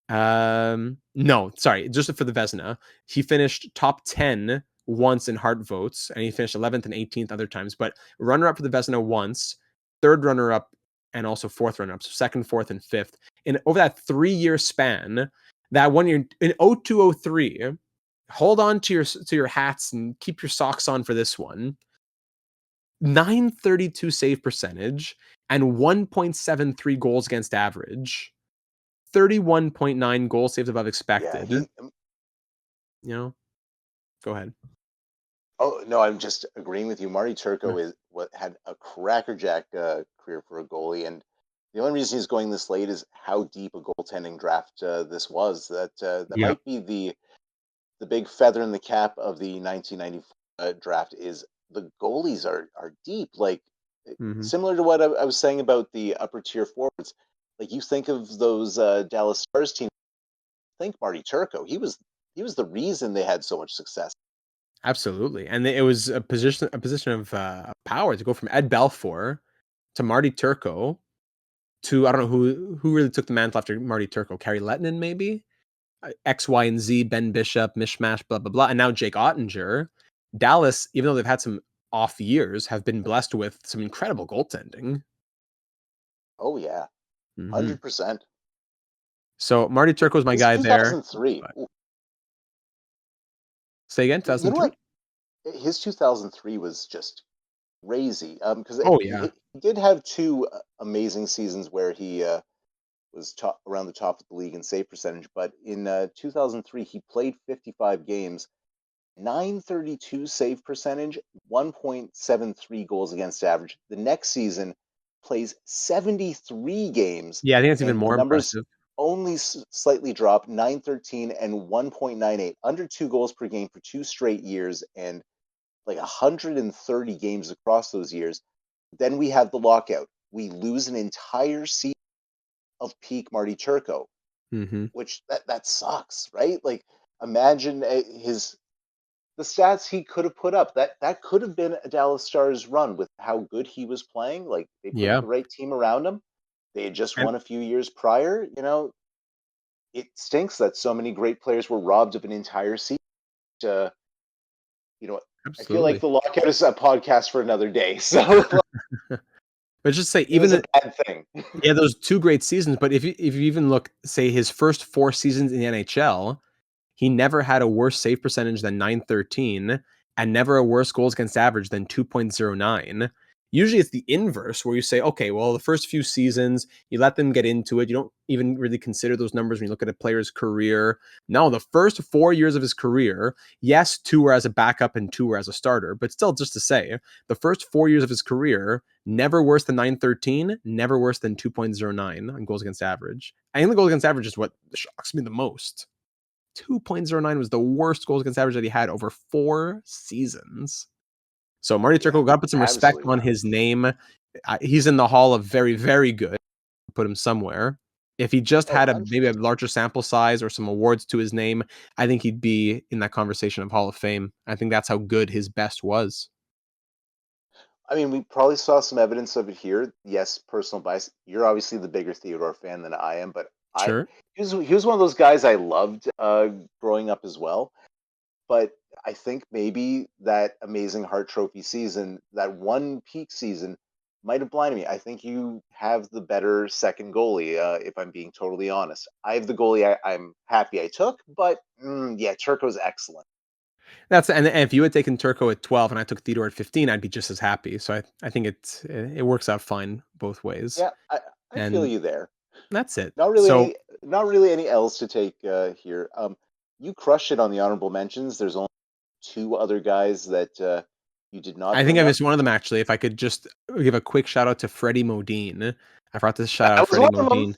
No, sorry, just for the Vezina. He finished top 10 once in Hart votes, and he finished 11th and 18th other times. But runner-up for the Vezina once, third runner-up, and also fourth runner-up. So second, fourth, and fifth. And over that 3-year span, that 1 year in 0203, hold on to your hats and keep your socks on for this one. 932 save percentage and 1.73 goals against average. 31.9 goals saved above expected. Go ahead. Oh no, I'm just agreeing with you. Marty Turco had a crackerjack career for a goalie, and the only reason he's going this late is how deep a goaltending draft this was. That might be the big feather in the cap of the 1994 draft is the goalies are deep, like similar to what I was saying about the upper tier forwards. Like you think of those Dallas Stars teams, think Marty Turco. He was the reason they had so much success. Absolutely, and it was a position of power to go from Ed Belfour to Marty Turco to, I don't know who really took the mantle after Marty Turco. Kari Lettinen, maybe. X, Y, and Z, Ben Bishop, mishmash, blah, blah, blah. And now Jake Ottinger. Dallas, even though they've had some off years, have been blessed with some incredible goaltending. Oh, yeah. 100%. So Marty Turco's my guy 2003. there. Say again, 2003? You know what? His 2003 was just crazy. Because he did have 2 amazing seasons where he was around the top of the league in save percentage. But in 2003, he played 55 games, 932 save percentage, 1.73 goals against average. The next season, plays 73 games. Yeah, I think it's even more impressive. Only slightly dropped, 913 and 1.98, under 2 goals per game for 2 straight years, and like 130 games across those years. Then we have the lockout. We lose an entire season of peak Marty Turco, which that sucks, right? Like imagine the stats he could have put up. That could have been a Dallas Stars run with how good he was playing. Like they put the right team around him. They had just won a few years prior. It stinks that so many great players were robbed of an entire season. I feel like the lockout is a podcast for another day. So, but just say even a bad thing. Yeah, those 2 great seasons. But if you even look, say his first 4 seasons in the NHL, he never had a worse save percentage than 913, and never a worse goals against average than 2.09. Usually it's the inverse where you say, okay, well, the first few seasons, you let them get into it. You don't even really consider those numbers when you look at a player's career. No, the first 4 years of his career, yes, 2 were as a backup and 2 were as a starter, but still, just to say, the first 4 years of his career, never worse than 913, never worse than 2.09 on goals against average. I think the goals against average is what shocks me the most. 2.09 was the worst goals against average that he had over 4 seasons. So Marty Yeah, Turco, got to put some respect absolutely. on his name. He's in the hall of very, very good. Put him somewhere. If he just Oh, had I'm maybe a larger sample size or some awards to his name, I think he'd be in that conversation of Hall of Fame. I think that's how good his best was. I mean, we probably saw some evidence of it here. Yes, personal bias. You're obviously the bigger Theodore fan than I am, but I Sure. he was one of those guys I loved growing up as well. But I think maybe that amazing Hart Trophy season, that one peak season, might have blinded me. I think you have the better second goalie, if I'm being totally honest. I have the goalie I'm happy I took, but yeah, Turco's excellent. And if you had taken Turco at 12 and I took Theodore at 15, I'd be just as happy. So I think it works out fine both ways. Yeah, I feel And you there. that's it. Not really So any, not really any L's to take here. You crushed it on the honorable mentions. There's only two other guys that you did not I think bring I up. missed one of them actually. If I could just give a quick shout out to Freddie Modine. I forgot to shout out That was Freddie one of them. Modine.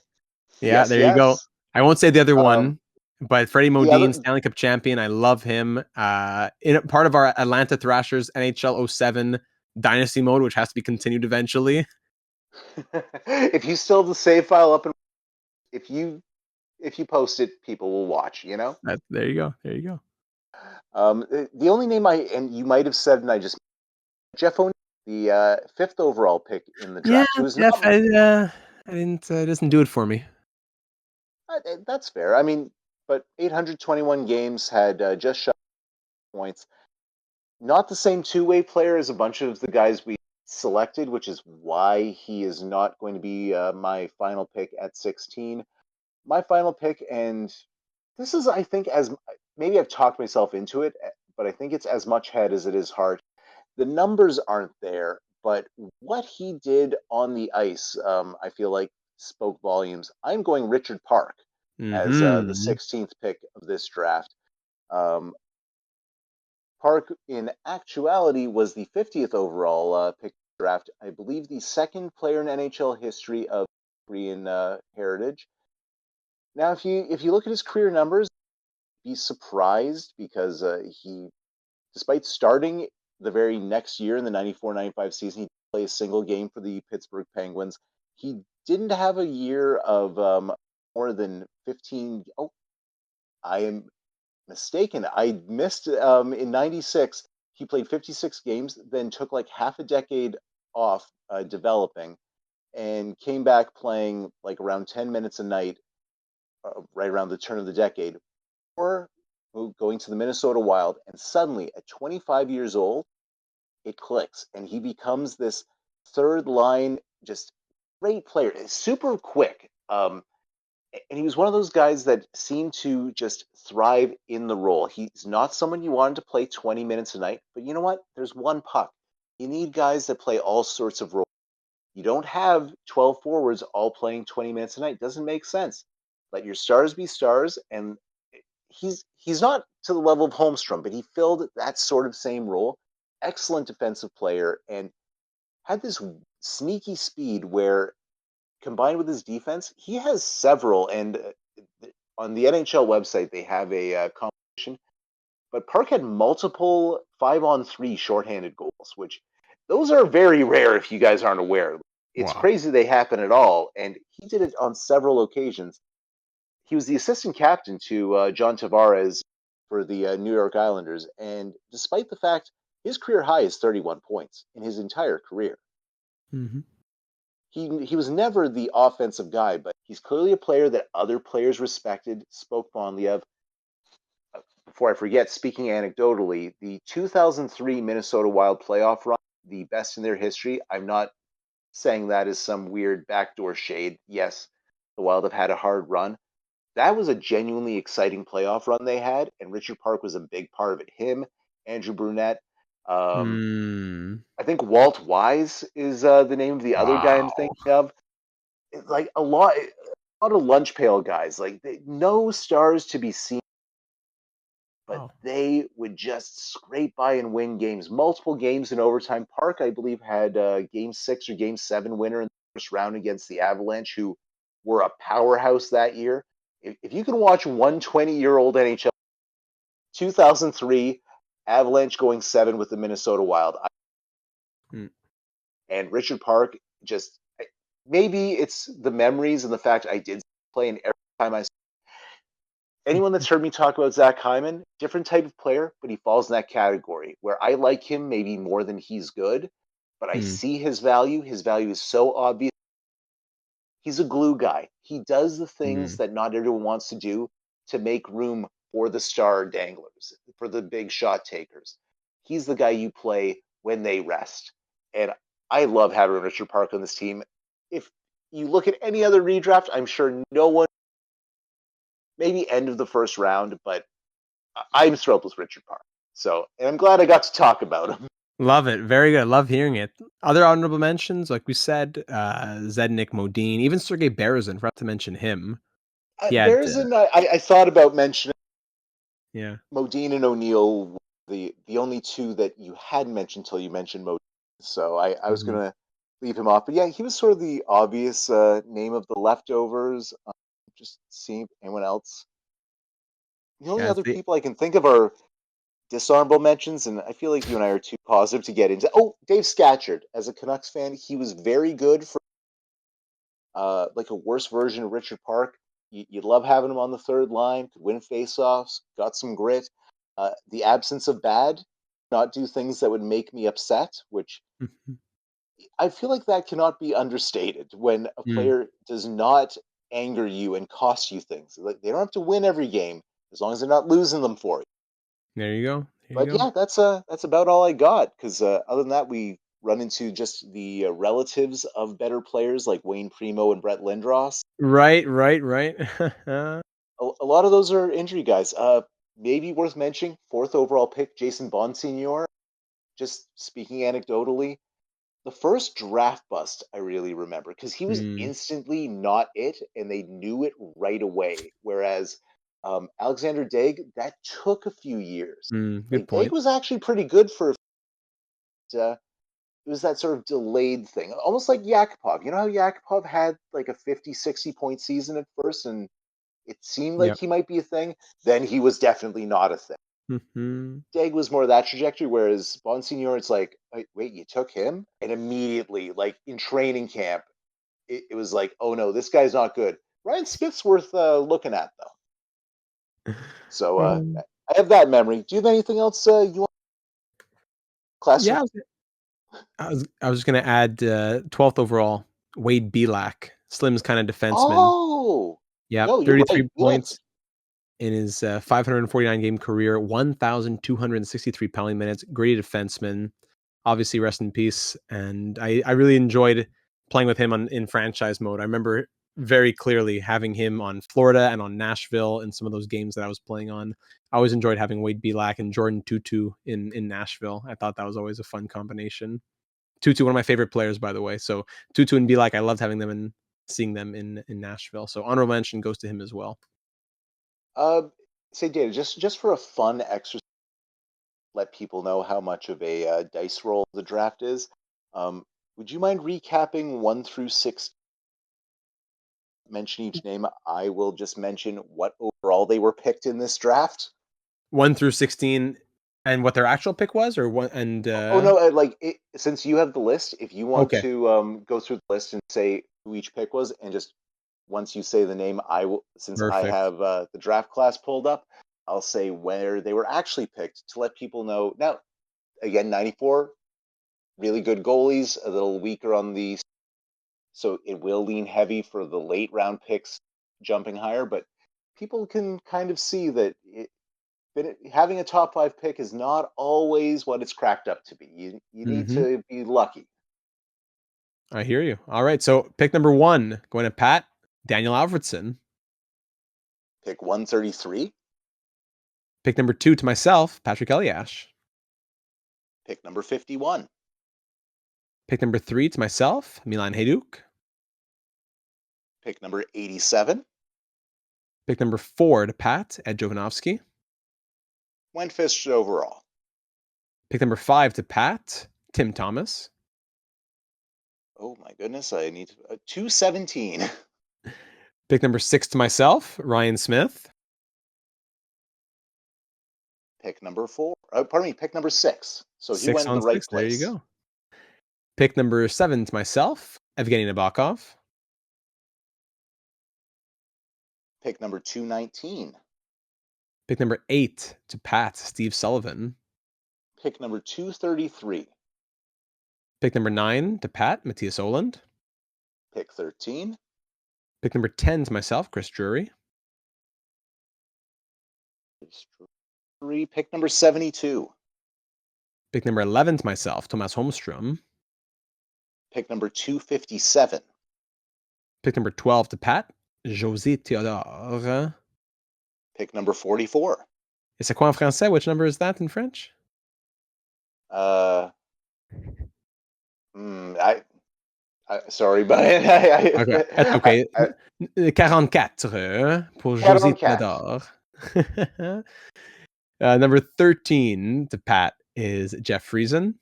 Yeah, Yes, there you go. yes. I won't say the other Um, one, but Freddie the Modine, other, Stanley Cup champion. I love him. In part of our Atlanta Thrashers NHL '07 dynasty mode, which has to be continued eventually. if you still have the save file up, and if you post it, people will watch. You know. There you go. There you go. The only name and you might have said, and I just Jeff O'Neill, the fifth overall pick in the Yeah, draft, who is Jeff, not. I didn't. It doesn't do it for me. That's fair. I mean, but 821 games had just shy of points. Not the same two-way player as a bunch of the guys we selected, which is why he is not going to be my final pick at 16. My final pick, and this is, I think, as maybe I've talked myself into it, but I think it's as much head as it is heart. The numbers aren't there, but what he did on the ice, I feel like spoke volumes. I'm going Richard Park as the Hmm. 16th pick of this draft. Um, Park, in actuality, was the 50th overall pick draft. I believe the second player in NHL history of Korean heritage. Now, if you look at his career numbers, be surprised because he, despite starting the very next year in the 94-95 season, he didn't play a single game for the Pittsburgh Penguins. He didn't have a year of more than 15. Oh, I am mistaken. I missed in '96. He played 56 games, then took like half a decade off developing, and came back playing like around 10 minutes a night, right around the turn of the decade, or going to the Minnesota Wild. And suddenly, at 25 years old, it clicks, and he becomes this third line, just great player, super quick. And he was one of those guys that seemed to just thrive in the role. He's not someone you wanted to play 20 minutes a night, but you know what? There's one puck. You need guys that play all sorts of roles. You don't have 12 forwards all playing 20 minutes a night. It doesn't make sense. Let your stars be stars. And he's not to the level of Holmstrom, but he filled that sort of same role. Excellent defensive player and had this sneaky speed where combined with his defense, he has several. And on the NHL website, they have a competition. But Park had multiple 5-on-3 shorthanded goals, which those are very rare if you guys aren't aware. It's Wow. crazy they happen at all. And he did it on several occasions. He was the assistant captain to John Tavares for the New York Islanders. And despite the fact his career high is 31 points in his entire career, Hmm. he was never the offensive guy, but he's clearly a player that other players respected, spoke fondly of. Before I forget, speaking anecdotally, the 2003 Minnesota Wild playoff run, the best in their history. I'm not saying that as some weird backdoor shade. Yes, the Wild have had a hard run. That was a genuinely exciting playoff run they had, and Richard Park was a big part of it. Him, Andrew Brunette. Hmm. I think Walt Wise is the name of the other guy I'm Wow. thinking of. Like a lot of lunch pail guys, like no stars to be seen, but Wow. they would just scrape by and win games, multiple games in overtime. Park, I believe, had game 6 or game 7 winner in the first round against the Avalanche, who were a powerhouse that year. If you can watch one 20-year-old NHL, 2003 Avalanche going 7 with the Minnesota Wild, Hmm. and Richard Park, just maybe it's the memories and the fact I did play, and every time I anyone that's heard me talk about Zach Hyman, different type of player, but he falls in that category where I like him maybe more than he's good, but I Hmm. see his value. His value is so obvious. He's a glue guy. He does the Hmm. things that not everyone wants to do to make room for the star danglers, for the big shot takers. He's the guy you play when they rest. And I love having Richard Park on this team. If you look at any other redraft, I'm sure no one, maybe end of the first round, but I'm thrilled with Richard Park. So, and I'm glad I got to talk about him. Love it. Very good. Love hearing it. Other honorable mentions, like we said, Zednik Modine, even Sergei Berezin, forgot to mention him. He had, Berezin, I thought about mentioning yeah. Modine and O'Neill, the only two that you hadn't mentioned until you mentioned Modine. So I was Mhm. going to leave him off. But yeah, he was sort of the obvious name of the leftovers. Just seeing anyone else. The only Yeah, other people I can think of are dishonorable mentions, and I feel like you and I are too positive to get into. Oh, Dave Scatchard. As a Canucks fan, he was very good for like a worse version of Richard Park. You love having him on the third line, could win faceoffs, got some grit. The absence of bad, not do things that would make me upset, which Mhm. I feel like that cannot be understated when a Mm. player does not anger you and cost you things. Like they don't have to win every game as long as they're not losing them for you. There you go. There you But go. yeah, that's about all I got. Because other than that, we run into just the relatives of better players like Wayne Primo and Brett Lindros. Right, right, right. A lot of those are injury guys. Maybe worth mentioning, fourth overall pick, Jason Bonsignor. Just speaking anecdotally, the first draft bust I really remember because he was Mm, instantly not it, and they knew it right away. Whereas Alexander Daig, that took a few years. good Like Daig point. was actually pretty good for. Uh, it was that sort of delayed thing, almost like Yakupov. You know how Yakupov had like a 50, 60 point season at first, and it seemed like Yep. he might be a thing, then he was definitely not a thing. Mhm. Dag was more that trajectory, whereas Bonsignor, it's like, wait, you took him? And immediately, like in training camp, it was like, oh no, this guy's not good. Ryan Smith's worth looking at, though. So Um, I have that memory. Do you have anything else you want classic? yeah, I was just gonna add 12th overall, Wade Belak, Slim's kind of defenseman. Oh, Yeah, no, you're right. 33 Yes. points in his 549 game career, 1,263 penalty minutes. Great defenseman. Obviously, rest in peace. And I really enjoyed playing with him in franchise mode. I remember very clearly having him on Florida and on Nashville in some of those games that I was playing on. I always enjoyed having Wade Belak and Jordan Tutu in Nashville. I thought that was always a fun combination. Tutu, one of my favorite players, by the way. So Tutu and Belak, I loved having them and seeing them in Nashville. So honorable mention goes to him as well. Uh, Say, Data, just for a fun exercise, let people know how much of a dice roll the draft is. Um, would you mind recapping 1 through 6? Mention each name. I will just mention what overall they were picked in this draft. 1 through 16, and what their actual pick was, or what? And Oh no, since you have the list, if you want okay, to go through the list and say who each pick was, and just once you say the name, I will. Since I perfect. have the draft class pulled up, I'll say where they were actually picked to let people know. Now, again, 94, really good goalies, a little weaker on the, so it will lean heavy for the late round picks jumping higher, but people can kind of see that having a top 5 pick is not always what it's cracked up to be. You need Hmm. to be lucky. I hear you. All right, so pick number one going to Pat Daniel Alfredson. Pick 133. Pick number two to myself, Patrick Eliash. Pick number 51. Pick number 3 to myself, Milan Hajduk. Pick number 87. Pick number 4 to Pat, Ed Jovanovski. Went fifth overall. Pick number 5 to Pat, Tim Thomas. Oh my goodness, I need 217. Pick number 6 to myself, Ryan Smith. Pick number 4. Pardon me, pick number 6. So he 6 went in on the right 6. There you place. go. Pick number 7 to myself, Evgeny Nabokov. Pick number 219. Pick number 8 to Pat, Steve Sullivan. Pick number 233. Pick number 9 to Pat, Matthias Oland. Pick 13. Pick number 10 to myself, Chris Drury. Pick number 72. Pick number 11 to myself, Thomas Holmstrom. Pick number 257. Pick number 12 to Pat, José Théodore. Pick number 44. Et c'est quoi en français? Which number is that in French? Sorry, but Okay, that's okay. 44 pour José 44. Théodore. Number 13 to Pat is Jeff Friesen.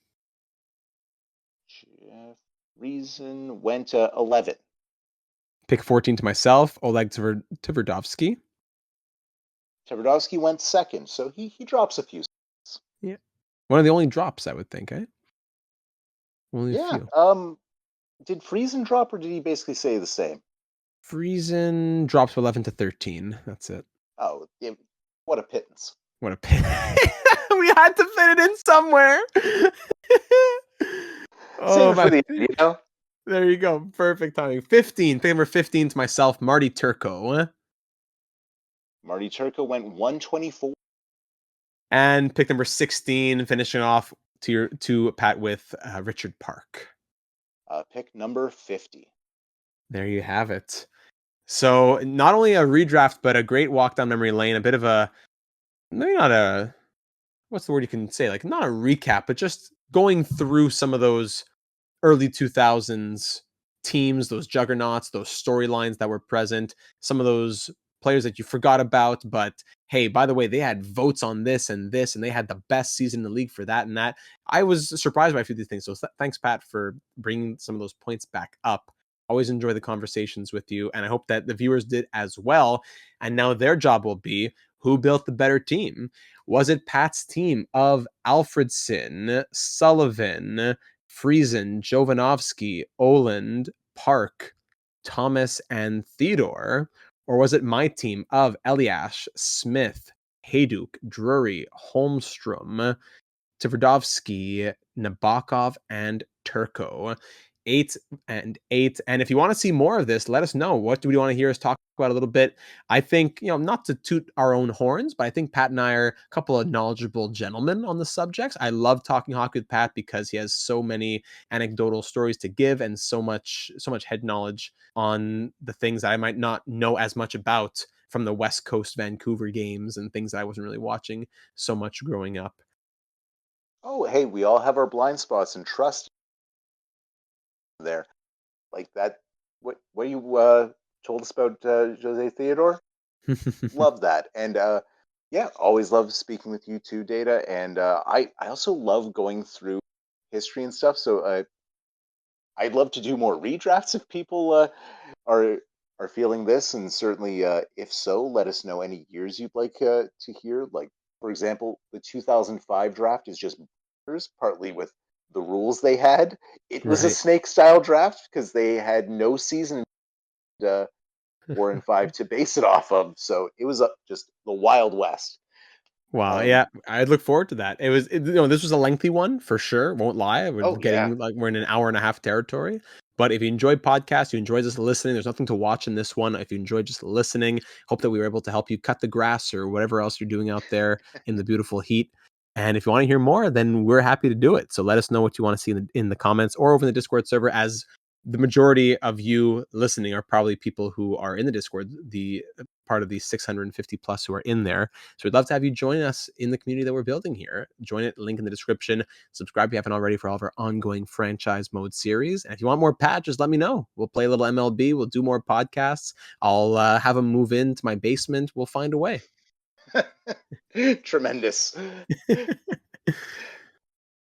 Jeff Friesen went 11. Pick 14 to myself, Oleg Tverdovsky. Tverdovsky went second, so he drops a few. Yeah, one of the only drops, I would think, eh? Only a few. Did Friesen drop, or did he basically say the same? Friesen drops 11 to 13. That's it. Oh, yeah, what a pittance. What a pit. We had to fit it in somewhere. Save it for the end, you know? There you go. Perfect timing. 15. Pick number 15 to myself, Marty Turco. Marty Turco went 124. And pick number 16, finishing off to Pat with Richard Park. Pick number 50. There you have it. So not only a redraft, but a great walk down memory lane. A bit of a, maybe not a, what's the word you can say? Like not a recap, but just going through some of those early 2000s teams, those juggernauts, those storylines that were present, some of those players that you forgot about, but hey, by the way, they had votes on this, and they had the best season in the league for that and that. I was surprised by a few of these things. So thanks, Pat, for bringing some of those points back up. Always enjoy the conversations with you, and I hope that the viewers did as well. And now their job will be, who built the better team? Was it Pat's team of Alfredson, Sullivan, Friesen, Jovanovski, Oland, Park, Thomas, and Theodore? Or was it my team of Eliash, Smith, Hajduk, Drury, Holmstrom, Tverdovsky, Nabokov, and Turco? 8 and 8. And if you want to see more of this, let us know. What do we want to hear us talk about a little bit? I think, not to toot our own horns, but I think Pat and I are a couple of knowledgeable gentlemen on the subjects. I love talking hockey with Pat because he has so many anecdotal stories to give and so much head knowledge on the things that I might not know as much about from the West Coast Vancouver games and things that I wasn't really watching so much growing up. Oh, hey, we all have our blind spots, and trust there. Like that, what you told us about Jose Theodore? Love that. And yeah, always love speaking with you too, Data. And I also love going through history and stuff. So I'd love to do more redrafts if people are feeling this. And certainly, if so, let us know any years you'd like to hear. Like, for example, the 2005 draft is just partly with the rules they had. It was a snake style draft because they had no season 4 and 5 to base it off of. So it was just the Wild West. Wow, yeah, I look forward to that. This was a lengthy one for sure. Won't lie. We're in an hour and a half territory. But if you enjoyed podcasts, you enjoyed just listening, there's nothing to watch in this one. If you enjoyed just listening, hope that we were able to help you cut the grass or whatever else you're doing out there in the beautiful heat. And if you want to hear more, then we're happy to do it. So let us know what you want to see in the comments or over in the Discord server. As the majority of you listening are probably people who are in the Discord, the part of the 650 plus who are in there. So we'd love to have you join us in the community that we're building here. Join it, link in the description. Subscribe if you haven't already for all of our ongoing franchise mode series. And if you want more Pat, just let me know. We'll play a little MLB. We'll do more podcasts. I'll have them move into my basement. We'll find a way. Tremendous.